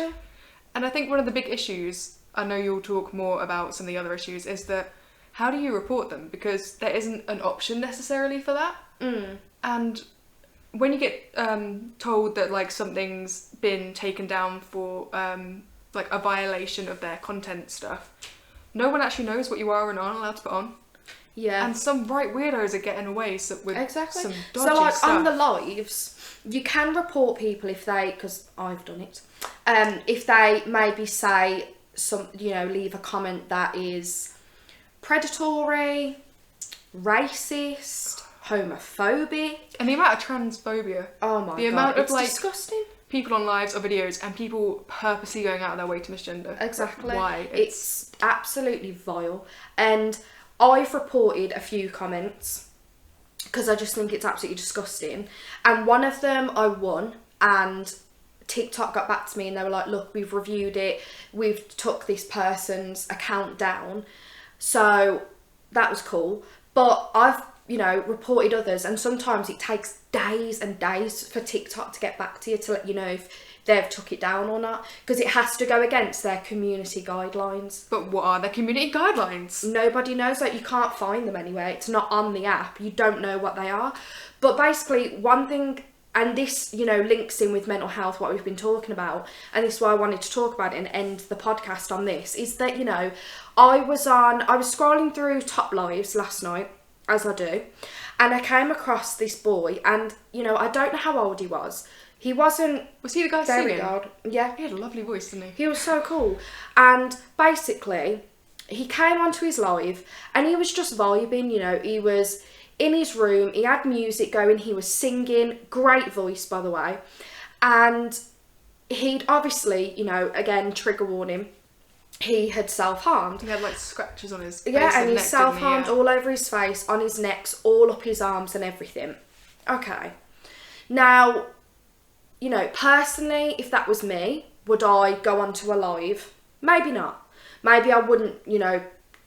And I think one of the big issues, I know you'll talk more about some of the other issues, is that how do you report them? Because there isn't an option necessarily for that. And when you get told that like something's been taken down for like a violation of their content stuff, no one actually knows what you are and aren't allowed to put on. Yeah. And some right weirdos are getting away with some dodgy stuff. On the lives, you can report people if they, because I've done it, if they maybe say leave a comment that is predatory, racist, homophobic. And the amount of transphobia. Oh my god, the amount it's of like disgusting. People on lives or videos and people purposely going out of their way to misgender. Exactly. Why? It's absolutely vile. And I've reported a few comments because I just think it's absolutely disgusting. And one of them I won, and TikTok got back to me and they were like, look, we've reviewed it. We've took this person's account down. So that was cool. But I've, reported others, and sometimes it takes days and days for TikTok to get back to you to let you know if they've took it down or not, because it has to go against their community guidelines. But what are their community guidelines? Nobody knows. Like, you can't find them anywhere. It's not on the app. You don't know what they are. But basically, one thing, and this, links in with mental health, what we've been talking about, and this is why I wanted to talk about it and end the podcast on this, is that, I was scrolling through Top Lives last night, as I do, and I came across this boy, and, I don't know how old he was. He wasn't... Was he the guy very singing? old. Yeah. He had a lovely voice, didn't he? He was so cool. And basically, he came onto his live, and he was just vibing, he was in his room, he had music going, he was singing, great voice, by the way. And he'd obviously, again, trigger warning, he had self-harmed. He had like scratches on his face and he self-harmed all over his face, on his neck, all up his arms and everything. Okay. Now, personally, if that was me, would I go onto a live? Maybe not. Maybe I wouldn't,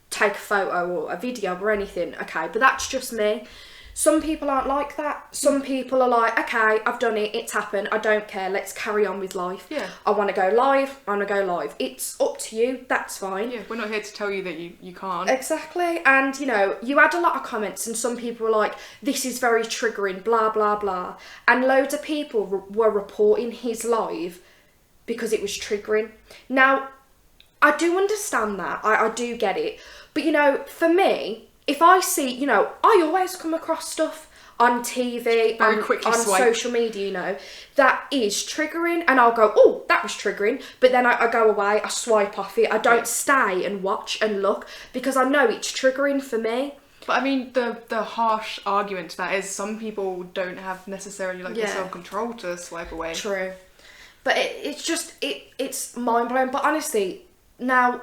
take a photo or a video or anything. Okay, but that's just me. Some people aren't like that. Some people are like, okay, I've done it, it's happened, I don't care, let's carry on with life. Yeah. I want to go live, I want to go live. It's up to you, that's fine. Yeah, we're not here to tell you that you can't. Exactly. And, you had a lot of comments and some people were like, this is very triggering, blah, blah, blah. And loads of people were reporting his live because it was triggering. Now, I do understand that, I do get it. But, for me, if I see, I always come across stuff on TV, on social media, that is triggering, and I'll go, oh, that was triggering, but then I go away, I swipe off it, I don't stay and watch and look, because I know it's triggering for me. But I mean, the harsh argument to that is some people don't have necessarily the self-control to swipe away. True. But it's mind-blowing, but honestly, now...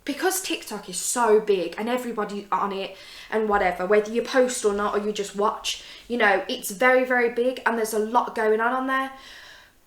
because TikTok is so big and everybody's on it and whatever, whether you post or not or you just watch, it's very, very big and there's a lot going on there.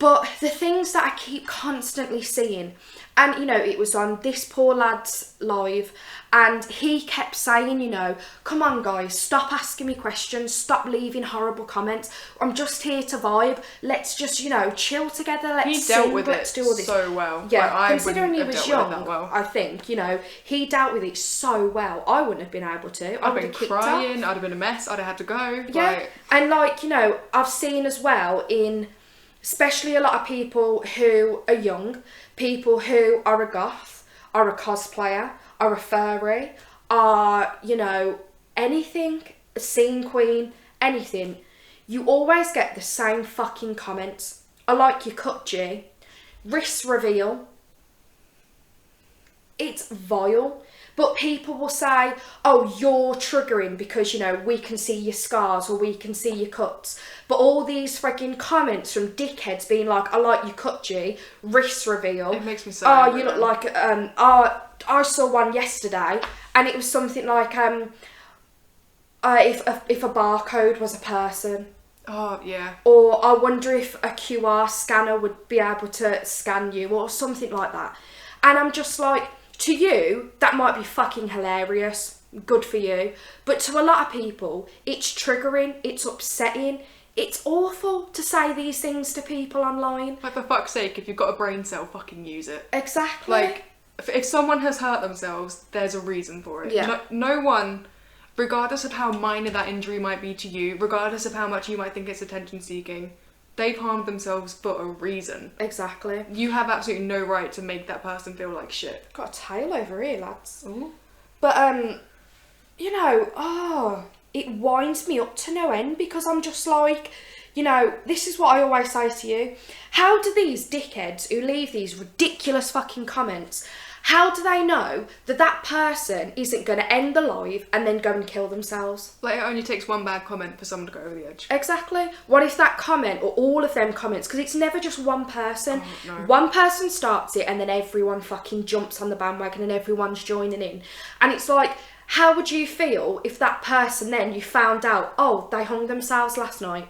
But the things that I keep constantly seeing, and you know, it was on this poor lad's live, and he kept saying, you know, come on guys, stop asking me questions, stop leaving horrible comments. I'm just here to vibe. Let's just, you know, chill together. Let's sing. Let's do all this so well. Yeah, like, considering he was young, well. I think, you know, he dealt with it so well. I wouldn't have been able to. I'd been crying. I'd have been a mess. I'd have had to go. Yeah, like... and like, you know, I've seen as well in, especially a lot of people who are young, people who are a goth, are a cosplayer, are a furry, are, you know, anything, a scene queen, anything. You always get the same fucking comments. I like your cut, G. Wrist reveal. It's vile. But people will say, oh, you're triggering because, you know, we can see your scars or we can see your cuts. But all these freaking comments from dickheads being like, I like your cut, G, wrist reveal. It makes me so angry. You look like, I saw one yesterday and it was something like, if a barcode was a person. Oh, yeah. Or I wonder if a QR scanner would be able to scan you or something like that. And I'm just like, to you, that might be fucking hilarious. Good for you. But to a lot of people, it's triggering, it's upsetting, it's awful to say these things to people online. Like, for fuck's sake, if you've got a brain cell, fucking use it. Exactly. Like, if someone has hurt themselves, there's a reason for it. Yeah. No one, regardless of how minor that injury might be to you, regardless of how much you might think it's attention seeking, they've harmed themselves for a reason. Exactly. You have absolutely no right to make that person feel like shit. Got a tail over here, lads. Ooh. But, you know, it winds me up to no end because I'm just like, you know, this is what I always say to you. How do these dickheads who leave these ridiculous fucking comments, how do they know that that person isn't going to end the live and then go and kill themselves? Like, it only takes one bad comment for someone to go over the edge. Exactly. What if that comment or all of them comments, because it's never just one person. Oh, no. One person starts it and then everyone fucking jumps on the bandwagon and everyone's joining in. And it's like, how would you feel if that person then, you found out, oh, they hung themselves last night?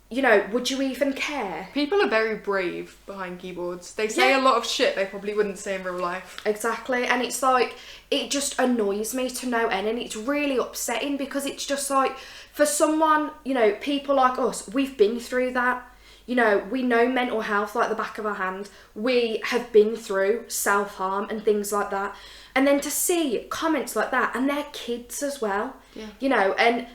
You know, would you even care? People are very brave behind keyboards. They say a lot of shit they probably wouldn't say in real life. Exactly. And it's like, it just annoys me to no end, and it's really upsetting because it's just like, for someone, you know, people like us, we've been through that. You know, we know mental health like the back of our hand. We have been through self-harm and things like that. And then to see comments like that, and they're kids as well. Yeah. You know, and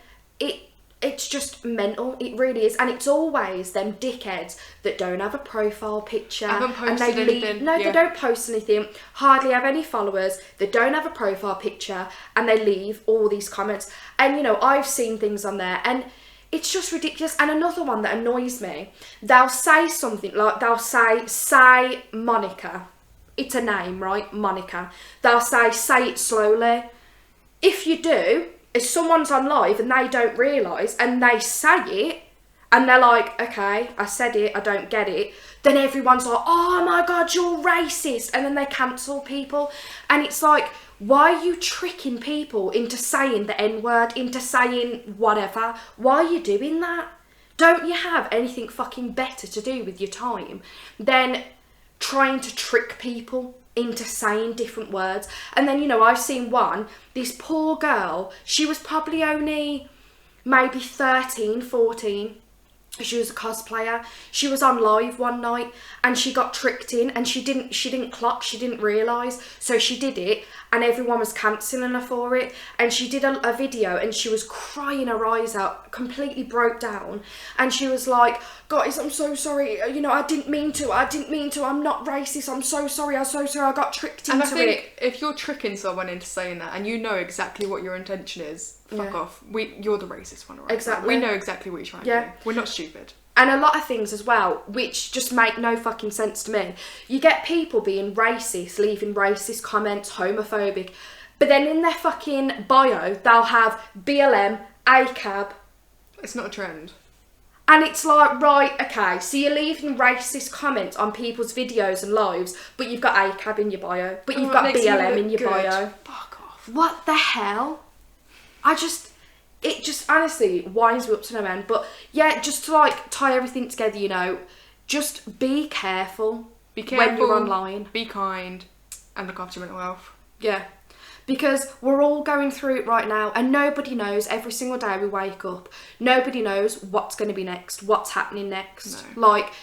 it's just mental, it really is. And it's always them dickheads that don't have a profile picture. Haven't posted and anything. No, they don't post anything, hardly have any followers, they don't have a profile picture, and they leave all these comments. And, you know, I've seen things on there, and it's just ridiculous. And another one that annoys me, they'll say something like, they'll say Monica. It's a name, right? Monica. They'll say it slowly. If you do, if someone's on live and they don't realise and they say it and they're like, okay, I said it, I don't get it, then everyone's like, oh my God, you're racist. And then they cancel people. And it's like, why are you tricking people into saying the N-word, into saying whatever? Why are you doing that? Don't you have anything fucking better to do with your time than trying to trick people into saying different words? And then, you know, I've seen one, this poor girl, she was probably only maybe 13, 14. She was a cosplayer. She was on live one night and she got tricked in, and she didn't clock, she didn't realise. So she did it and everyone was cancelling her for it. And she did a video and she was crying her eyes out, completely broke down. And she was like, guys, I'm so sorry. You know, I didn't mean to. I'm not racist. I'm so sorry. I got tricked into it. And I think if you're tricking someone into saying that and you know exactly what your intention is, fuck off. You're the racist one, right? Exactly. We know exactly what you're trying to do. We're not stupid. And a lot of things as well, which just make no fucking sense to me. You get people being racist, leaving racist comments, homophobic, but then in their fucking bio, they'll have BLM, ACAB. It's not a trend. And it's like, right, okay, so you're leaving racist comments on people's videos and lives, but you've got ACAB in your bio, but you've got BLM in your bio. Fuck off. What the hell? It just honestly winds me up to no end. But yeah, just to like tie everything together, you know, just be careful. Be careful when you're online. Be kind, and look after your mental health. Yeah. Because we're all going through it right now, and nobody knows. Every single day we wake up, nobody knows what's going to be next, what's happening next. No. Like,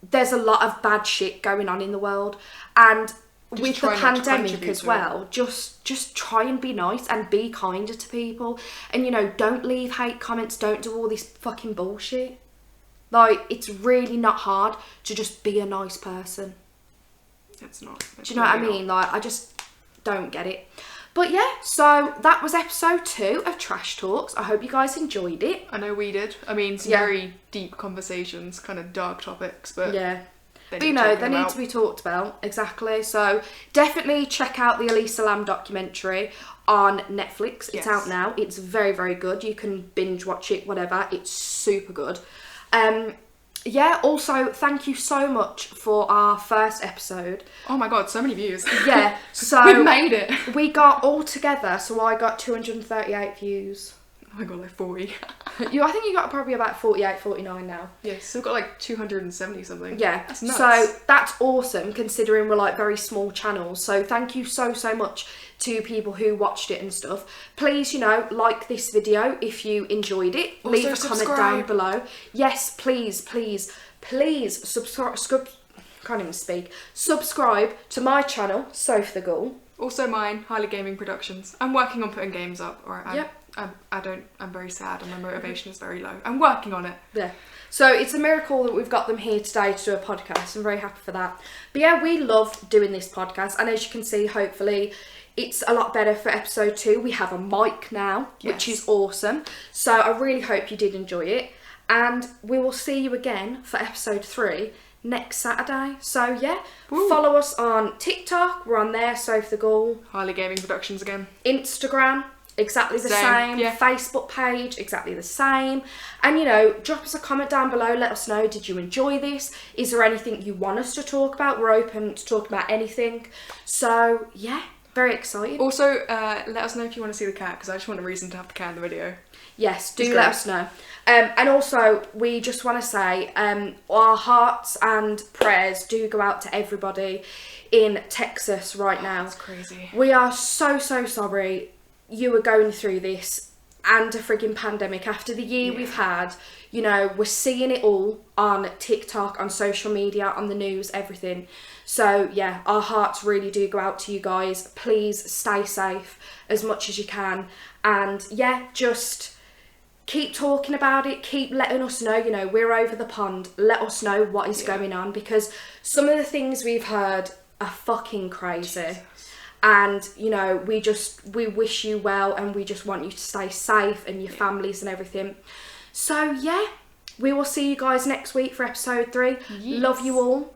there's a lot of bad shit going on in the world, and Just with the try not to pandemic contribute as to well, just try and be nice and be kinder to people, and don't leave hate comments, don't do all this fucking bullshit. Like, it's really not hard to just be a nice person. It's not. Do you know what I mean? Like, I just don't get it. But yeah, so that was episode 2 of Trash Talks. I hope you guys enjoyed it. I know we did. I mean, some very deep conversations, kind of dark topics, but yeah. But they need to be talked about. Exactly. So definitely check out the Elisa Lam documentary on Netflix. It's out now. It's very, very good. You can binge watch it, whatever. It's super good. Yeah, also, thank you so much for our first episode. Oh my god, so many views. Yeah, so... we made it. We got all together, so I got 238 views. Oh my god, like 40. I think you got probably about 48, 49 now. Yeah, still got like 270 something. Yeah, that's nuts. So that's awesome considering we're like very small channels. So thank you so much to people who watched it and stuff. Please, like this video if you enjoyed it. Also leave a comment down below. Yes, please subscribe. Can't even speak. Subscribe to my channel, Soph the Ghoul. Also mine, Highly Gaming Productions. I'm working on putting games up. Yep. I'm very sad and my motivation is very low. I'm working on it. Yeah. So it's a miracle that we've got them here today to do a podcast. I'm very happy for that. But yeah, we love doing this podcast. And as you can see, hopefully it's a lot better for episode 2. We have a mic now, which is awesome. So I really hope you did enjoy it. And we will see you again for episode 3 next Saturday. So yeah, follow us on TikTok. We're on there, Soph the Ghoul. Highly Gaming Productions again. Instagram. Exactly the same. Yeah. Facebook page, exactly the same. And drop us a comment down below. Let us know, did you enjoy this? Is there anything you want us to talk about? We're open to talk about anything. So yeah, very excited. Also, let us know if you want to see the cat, because I just want a reason to have the cat in the video. Yes, do let us know. And also, we just want to say our hearts and prayers do go out to everybody in Texas right now. That's crazy. We are so sorry you were going through this and a frigging pandemic after the year we've had. We're seeing it all on TikTok, on social media, on the news, everything. So yeah, our hearts really do go out to you guys. Please stay safe as much as you can. And yeah, just keep talking about it. Keep letting us know, we're over the pond. Let us know what is going on, because some of the things we've heard are fucking crazy. Jesus. And, we wish you well, and we just want you to stay safe and your families and everything. So, yeah, we will see you guys next week for episode 3. Yes. Love you all.